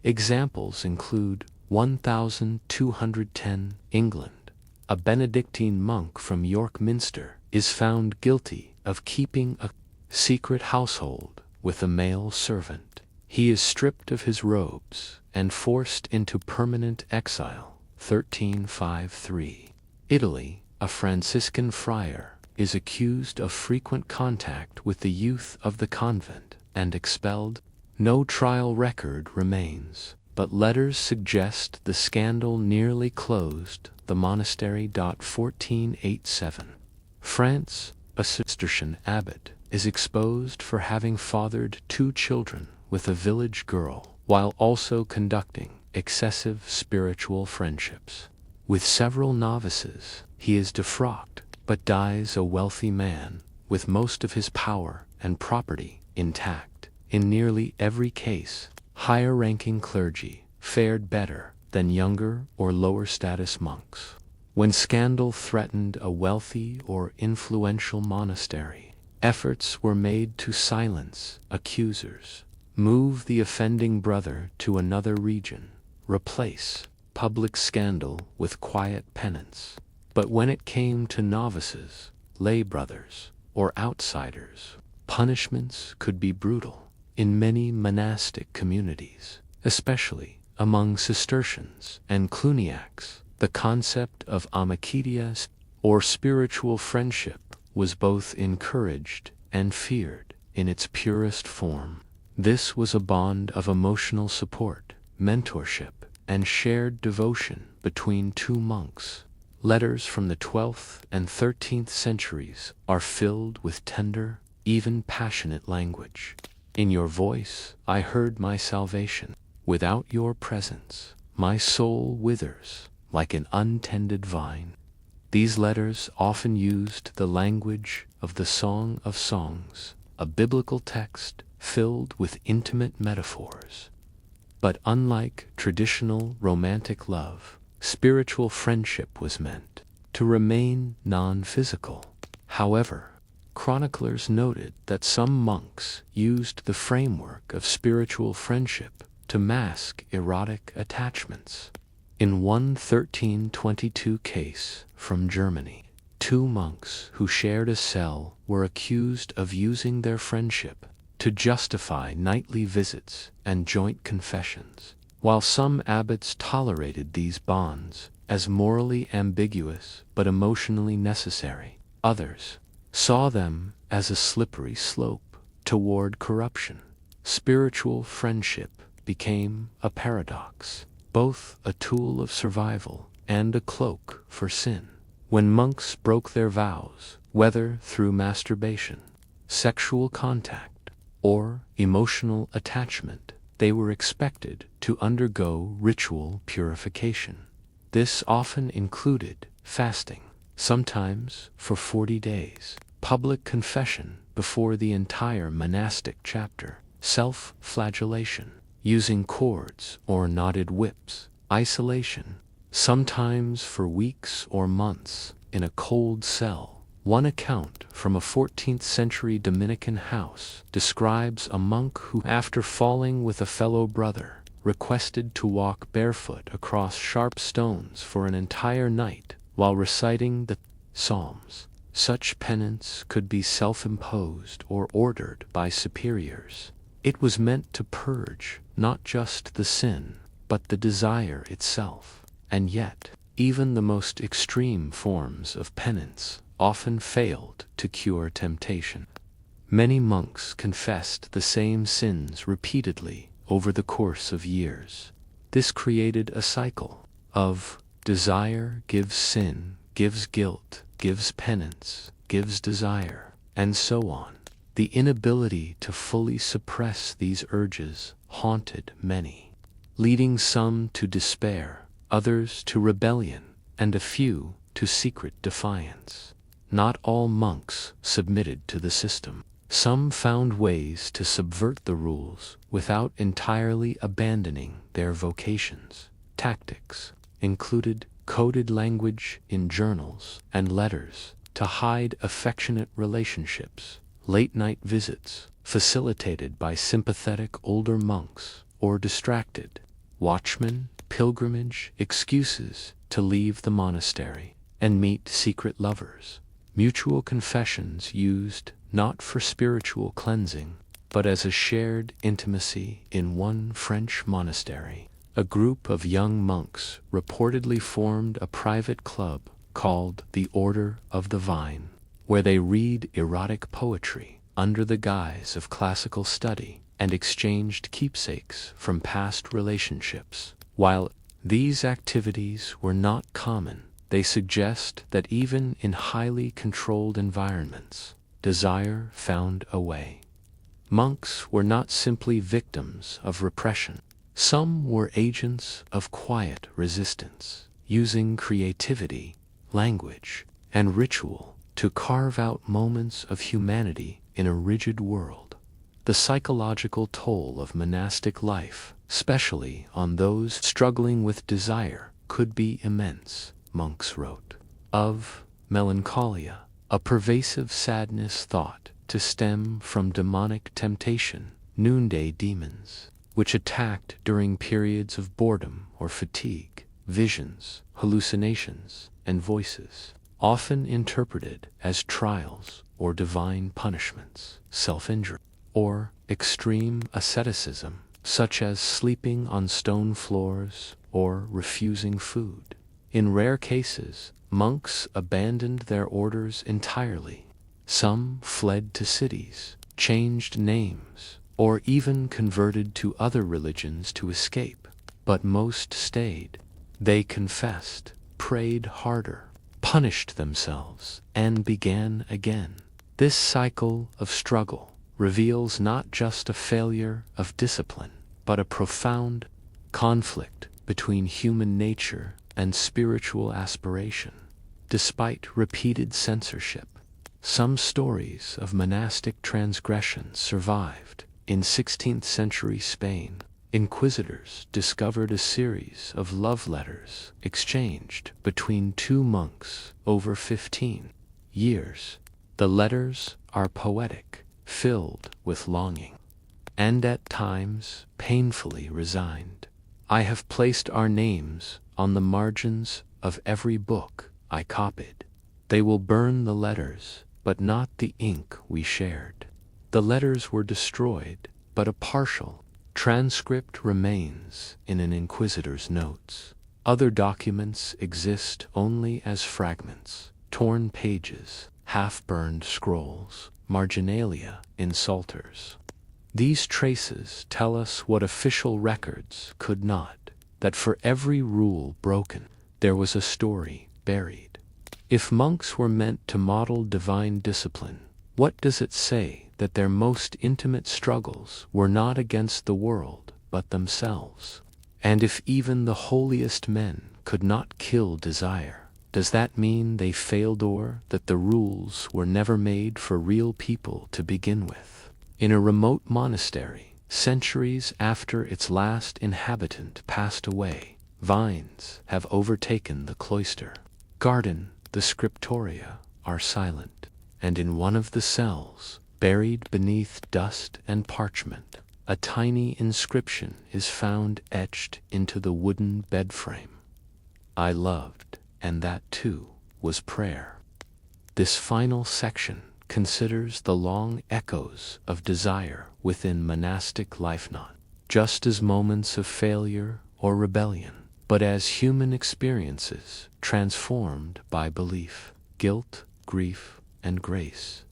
Examples include 1210 England. A Benedictine monk from York Minster is found guilty of keeping a secret household with a male servant. He is stripped of his robes and forced into permanent exile. 1353. Italy, a Franciscan friar is accused of frequent contact with the youth of the convent and expelled. No trial record remains, but letters suggest the scandal nearly closed the monastery. 1487. France, a Cistercian abbot is exposed for having fathered 2 children with a village girl, while also conducting excessive spiritual friendships. With several novices, he is defrocked, but dies a wealthy man, with most of his power and property intact. In nearly every case, higher-ranking clergy fared better than younger or lower-status monks. When scandal threatened a wealthy or influential monastery, efforts were made to silence accusers, move the offending brother to another region, replace public scandal with quiet penance. But when it came to novices, lay brothers, or outsiders, punishments could be brutal. In many monastic communities, especially among Cistercians and Cluniacs, the concept of amicitia, or spiritual friendship, was both encouraged and feared in its purest form. This was a bond of emotional support, mentorship, and shared devotion between 2 monks. Letters from the 12th and 13th centuries are filled with tender, even passionate language. In your voice I heard my salvation. Without your presence, my soul withers like an untended vine. These letters often used the language of the Song of Songs, a biblical text filled with intimate metaphors. But unlike traditional romantic love, spiritual friendship was meant to remain non-physical. However, chroniclers noted that some monks used the framework of spiritual friendship to mask erotic attachments. In one 1322 case from Germany, 2 monks who shared a cell were accused of using their friendship to justify nightly visits and joint confessions. While some abbots tolerated these bonds as morally ambiguous but emotionally necessary, others saw them as a slippery slope toward corruption. Spiritual friendship became a paradox, both a tool of survival and a cloak for sin. When monks broke their vows, whether through masturbation, sexual contact, or emotional attachment, they were expected to undergo ritual purification. This often included fasting, sometimes for 40 days, public confession before the entire monastic chapter, self-flagellation, using cords or knotted whips, isolation, sometimes for weeks or months, in a cold cell. One account from a 14th century Dominican house describes a monk who, after falling with a fellow brother, requested to walk barefoot across sharp stones for an entire night while reciting the Psalms. Such penance could be self-imposed or ordered by superiors. It was meant to purge not just the sin, but the desire itself. And yet, even the most extreme forms of penance often failed to cure temptation. Many monks confessed the same sins repeatedly over the course of years. This created a cycle of desire gives sin, gives guilt, gives penance, gives desire, and so on. The inability to fully suppress these urges haunted many, leading some to despair, others to rebellion, and a few to secret defiance. Not all monks submitted to the system. Some found ways to subvert the rules without entirely abandoning their vocations. Tactics included coded language in journals and letters to hide affectionate relationships, late-night visits facilitated by sympathetic older monks or distracted watchmen, pilgrimage excuses to leave the monastery and meet secret lovers, mutual confessions used not for spiritual cleansing, but as a shared intimacy. In one French monastery, a group of young monks reportedly formed a private club called the Order of the Vine, where they read erotic poetry under the guise of classical study and exchanged keepsakes from past relationships. While these activities were not common, they suggest that even in highly controlled environments, desire found a way. Monks were not simply victims of repression. Some were agents of quiet resistance, using creativity, language, and ritual to carve out moments of humanity in a rigid world. The psychological toll of monastic life, especially on those struggling with desire, could be immense, monks wrote. Of melancholia, a pervasive sadness thought to stem from demonic temptation, noonday demons, which attacked during periods of boredom or fatigue, visions, hallucinations, and voices, often interpreted as trials or divine punishments, self-injury, or extreme asceticism, such as sleeping on stone floors or refusing food. In rare cases, monks abandoned their orders entirely. Some fled to cities, changed names, or even converted to other religions to escape. But most stayed. They confessed, prayed harder, punished themselves, and began again. This cycle of struggle reveals not just a failure of discipline, but a profound conflict between human nature and spiritual aspiration. Despite repeated censorship, some stories of monastic transgression survived. In 16th century Spain, inquisitors discovered a series of love letters exchanged between two monks over 15 years. The letters are poetic, filled with longing, and at times painfully resigned. I have placed our names on the margins of every book I copied. They will burn the letters, but not the ink we shared. The letters were destroyed, but a partial transcript remains in an inquisitor's notes. Other documents exist only as fragments, torn pages, half-burned scrolls, marginalia in psalters. These traces tell us what official records could not, that for every rule broken, there was a story buried. If monks were meant to model divine discipline, what does it say that their most intimate struggles were not against the world, but themselves? And if even the holiest men could not kill desire, does that mean they failed, or that the rules were never made for real people to begin with? In a remote monastery, centuries after its last inhabitant passed away, vines have overtaken the cloister. Garden, the scriptoria, are silent, and in one of the cells, buried beneath dust and parchment, a tiny inscription is found etched into the wooden bed frame. I loved, and that too was prayer. This final section considers the long echoes of desire within monastic life, not just as moments of failure or rebellion, but as human experiences transformed by belief, guilt, grief, and grace.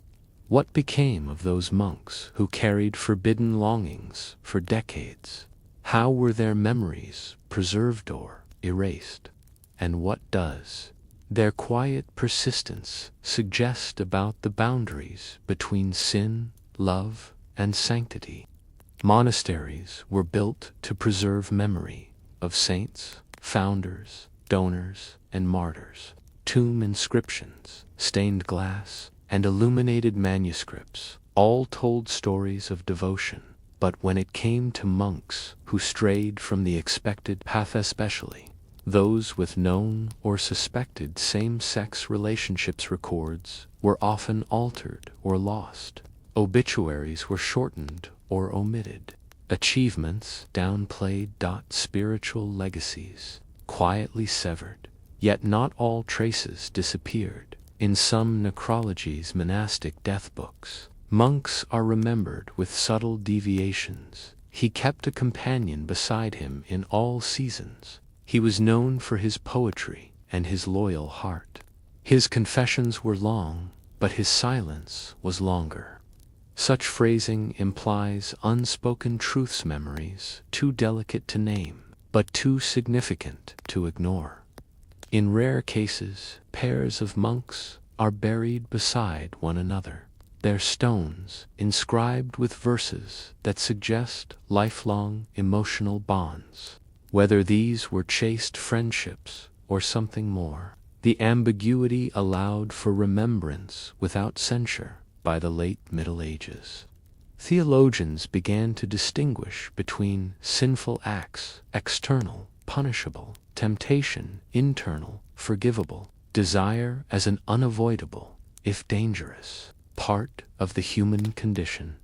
What became of those monks who carried forbidden longings for decades? How were their memories preserved or erased? And what does their quiet persistence suggest about the boundaries between sin, love, and sanctity? Monasteries were built to preserve memory of saints, founders, donors, and martyrs. Tomb inscriptions, stained glass, and illuminated manuscripts all told stories of devotion. But when it came to monks who strayed from the expected path, especially those with known or suspected same-sex relationships, records were often altered or lost. Obituaries were shortened or omitted. Achievements downplayed. Spiritual legacies quietly severed. Yet not all traces disappeared. In some necrologies, monastic death books, monks are remembered with subtle deviations. He kept a companion beside him in all seasons. He was known for his poetry and his loyal heart. His confessions were long, but his silence was longer. Such phrasing implies unspoken truths, memories too delicate to name, but too significant to ignore. In rare cases, pairs of monks are buried beside one another, their stones inscribed with verses that suggest lifelong emotional bonds. Whether these were chaste friendships or something more, the ambiguity allowed for remembrance without censure by the late Middle Ages. Theologians began to distinguish between sinful acts, external, punishable, temptation, internal, forgivable, desire as an unavoidable, if dangerous, part of the human condition.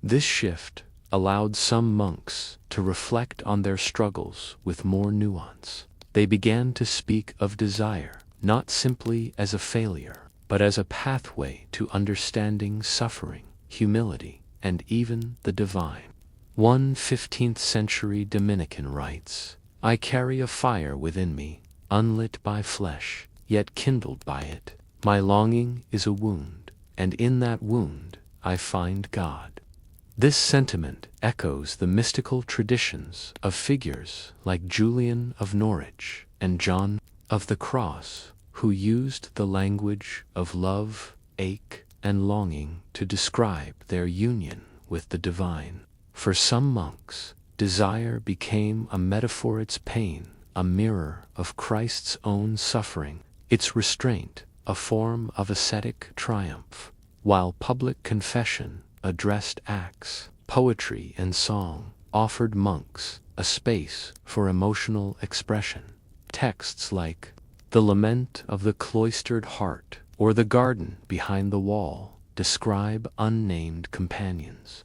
This shift allowed some monks to reflect on their struggles with more nuance. They began to speak of desire not simply as a failure, but as a pathway to understanding suffering, humility, and even the divine. One 15th century Dominican writes, "I carry a fire within me, unlit by flesh, yet kindled by it. My longing is a wound, and in that wound I find God." This sentiment echoes the mystical traditions of figures like Julian of Norwich and John of the Cross, who used the language of love, ache, and longing to describe their union with the divine. For some monks, desire became a metaphor, its pain, a mirror of Christ's own suffering, its restraint, a form of ascetic triumph, while public confession addressed acts, poetry, and song offered monks a space for emotional expression. Texts like "The Lament of the Cloistered Heart" or "The Garden Behind the Wall" describe unnamed companions.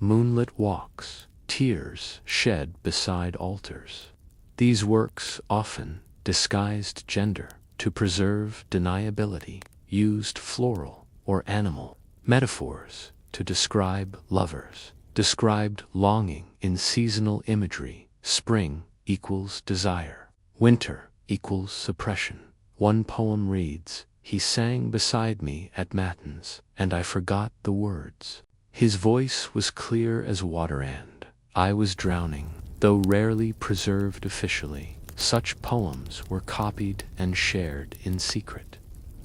Moonlit walks, tears shed beside altars. These works often disguised gender to preserve deniability, used floral or animal metaphors to describe lovers, described longing in seasonal imagery. Spring equals desire. Winter equals suppression. One poem reads, "He sang beside me at matins, and I forgot the words. His voice was clear as water and I was drowning." Though rarely preserved officially, such poems were copied and shared in secret.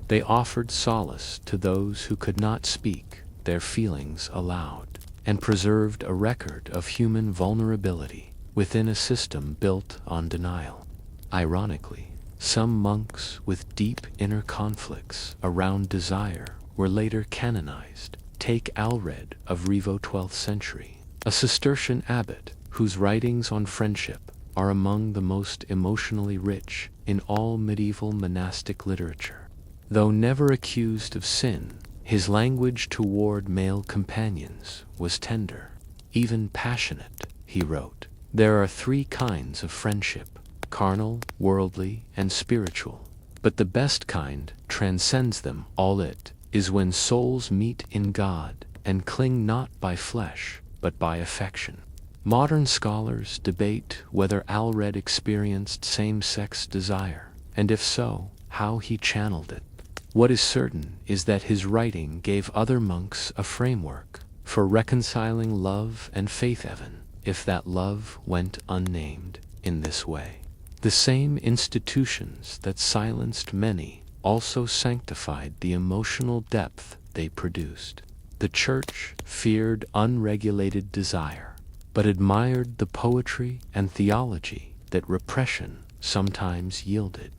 They offered solace to those who could not speak their feelings aloud, and preserved a record of human vulnerability within a system built on denial. Ironically, some monks with deep inner conflicts around desire were later canonized. Take Alred of Rievaulx, 12th century, a Cistercian abbot whose writings on friendship are among the most emotionally rich in all medieval monastic literature. Though never accused of sin, his language toward male companions was tender, even passionate. He wrote, "There are three kinds of friendship: carnal, worldly, and spiritual. But the best kind transcends them all. It is when souls meet in God and cling not by flesh, but by affection." Modern scholars debate whether Alred experienced same-sex desire, and if so, how he channeled it. What is certain is that his writing gave other monks a framework for reconciling love and faith, even if that love went unnamed. In this way, the same institutions that silenced many also sanctified the emotional depth they produced. The Church feared unregulated desire, but admired the poetry and theology that repression sometimes yielded.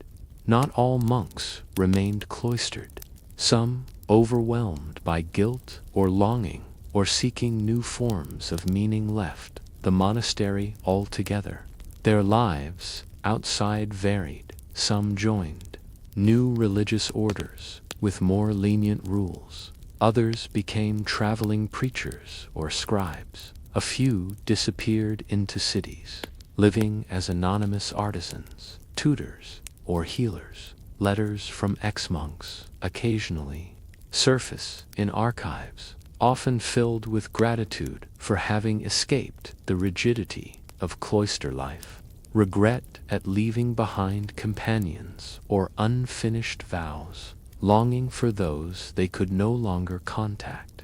Not all monks remained cloistered. Some, overwhelmed by guilt or longing or seeking new forms of meaning, left the monastery altogether. Their lives outside varied. Some joined new religious orders with more lenient rules. Others became traveling preachers or scribes. A few disappeared into cities, living as anonymous artisans, tutors, or healers. Letters from ex-monks occasionally surface in archives, often filled with gratitude for having escaped the rigidity of cloister life, regret at leaving behind companions or unfinished vows, longing for those they could no longer contact.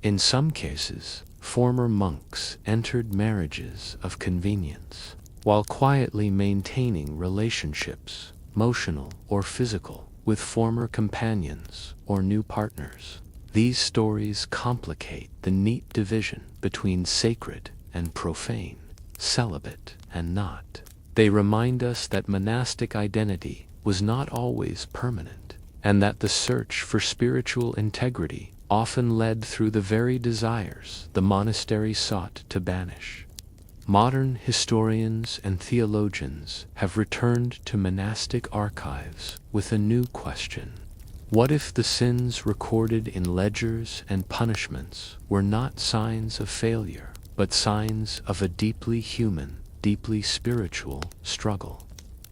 In some cases, former monks entered marriages of convenience, while quietly maintaining relationships emotional or physical, with former companions or new partners. These stories complicate the neat division between sacred and profane, celibate and not. They remind us that monastic identity was not always permanent, and that the search for spiritual integrity often led through the very desires the monastery sought to banish. Modern historians and theologians have returned to monastic archives with a new question. What if the sins recorded in ledgers and punishments were not signs of failure, but signs of a deeply human, deeply spiritual struggle?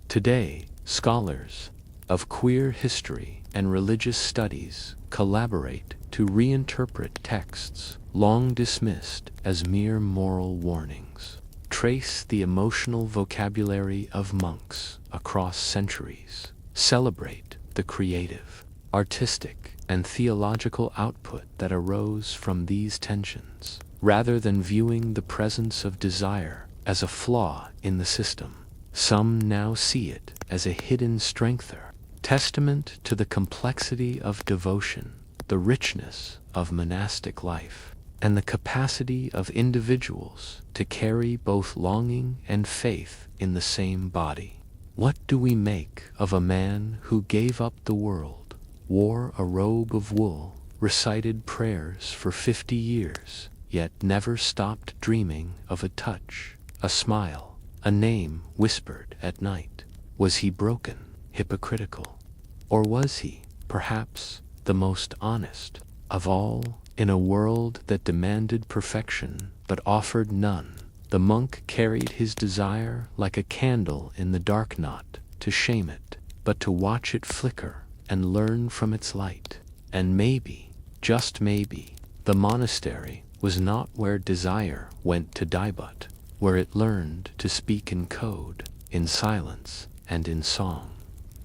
Today, scholars of queer history and religious studies collaborate to reinterpret texts long dismissed as mere moral warnings, trace the emotional vocabulary of monks across centuries, celebrate the creative, artistic, and theological output that arose from these tensions, rather than viewing the presence of desire as a flaw in the system. Some now see it as a hidden strengther, testament to the complexity of devotion, the richness of monastic life, and the capacity of individuals to carry both longing and faith in the same body. What do we make of a man who gave up the world, wore a robe of wool, recited prayers for 50 years, yet never stopped dreaming of a touch, a smile, a name whispered at night? Was he broken, hypocritical? Or was he, perhaps, the most honest of all? In a world that demanded perfection but offered none, the monk carried his desire like a candle in the dark, not to shame it, but to watch it flicker and learn from its light. And maybe, just maybe, the monastery was not where desire went to die, but where it learned to speak in code, in silence, and in song.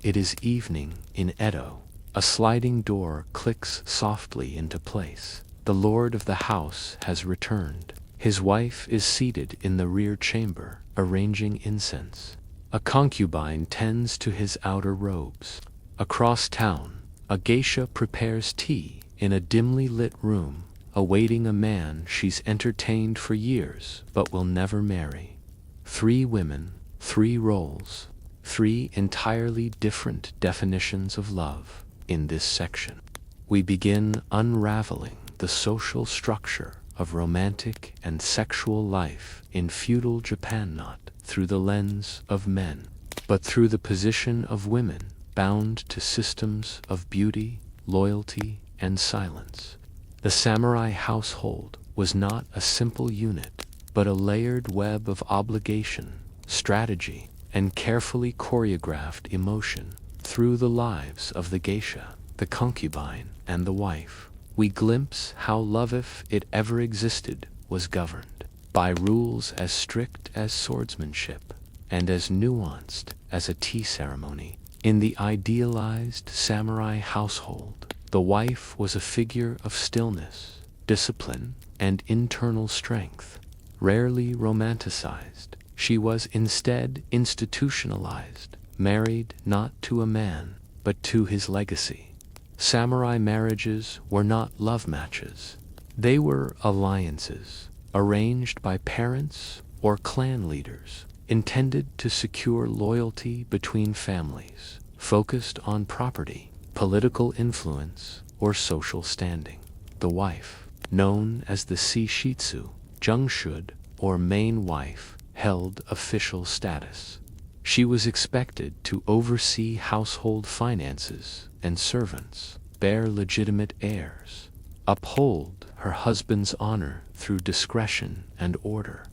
It is evening in Edo. A sliding door clicks softly into place. The lord of the house has returned. His wife is seated in the rear chamber, arranging incense. A concubine tends to his outer robes. Across town, a geisha prepares tea in a dimly lit room, awaiting a man she's entertained for years but will never marry. 3 women, 3 roles, 3 entirely different definitions of love. In this section, we begin unraveling the social structure of romantic and sexual life in feudal Japan, not through the lens of men, but through the position of women bound to systems of beauty, loyalty, and silence. The samurai household was not a simple unit, but a layered web of obligation, strategy, and carefully choreographed emotion. Through the lives of the geisha, the concubine, and the wife, we glimpse how love, if it ever existed, was governed by rules as strict as swordsmanship and as nuanced as a tea ceremony. In the idealized samurai household, the wife was a figure of stillness, discipline, and internal strength. Rarely romanticized, she was instead institutionalized, married not to a man, but to his legacy. Samurai marriages were not love matches. They were alliances, arranged by parents or clan leaders, intended to secure loyalty between families, focused on property, political influence, or social standing. The wife, known as the Shitsu, Jungshud, or main wife, held official status. She was expected to oversee household finances and servants, bear legitimate heirs, uphold her husband's honor through discretion and order.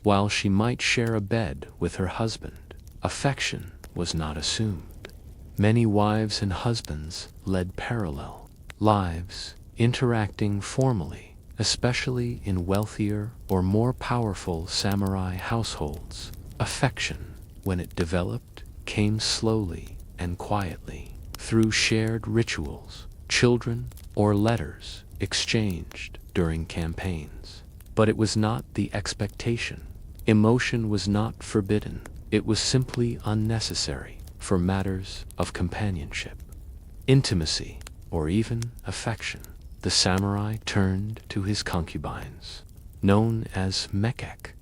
While she might share a bed with her husband, affection was not assumed. Many wives and husbands led parallel lives, interacting formally, especially in wealthier or more powerful samurai households. Affection, when it developed, came slowly and quietly, through shared rituals, children, or letters exchanged during campaigns. But it was not the expectation. Emotion was not forbidden, it was simply unnecessary. for matters of companionship, intimacy, or even affection. The samurai turned to his concubines, known as mekek.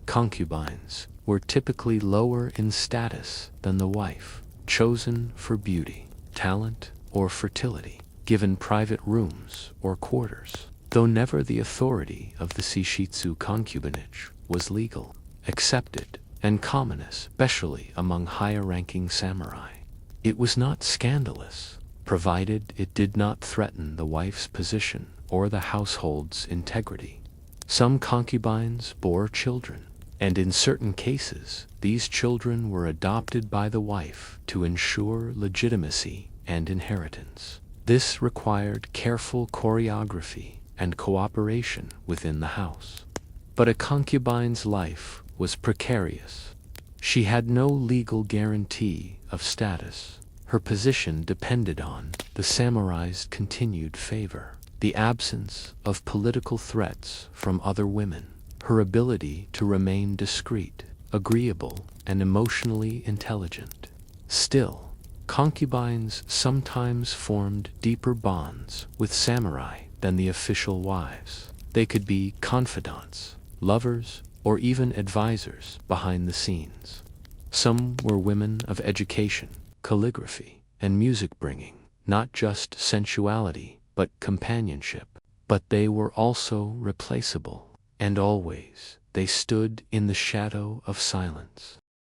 Concubines were typically lower in status than the wife, chosen for beauty, talent, or fertility, given private rooms or quarters. Though never the authority of the Shishitsu concubinage was legal, accepted, and common, especially among higher-ranking samurai. It was not scandalous, provided it did not threaten the wife's position or the household's integrity. Some concubines bore children, and in certain cases, these children were adopted by the wife to ensure legitimacy and inheritance. This required careful choreography and cooperation within the house. But a concubine's life was precarious. She had no legal guarantee of status. Her position depended on the samurai's continued favor, the absence of political threats from other women, her ability to remain discreet, agreeable, and emotionally intelligent. Still, concubines sometimes formed deeper bonds with samurai than the official wives. They could be confidants, lovers, or even advisors behind the scenes. Some were women of education, calligraphy, and music, bringing not just sensuality but companionship. But they were also replaceable, and always they stood in the shadow of silence,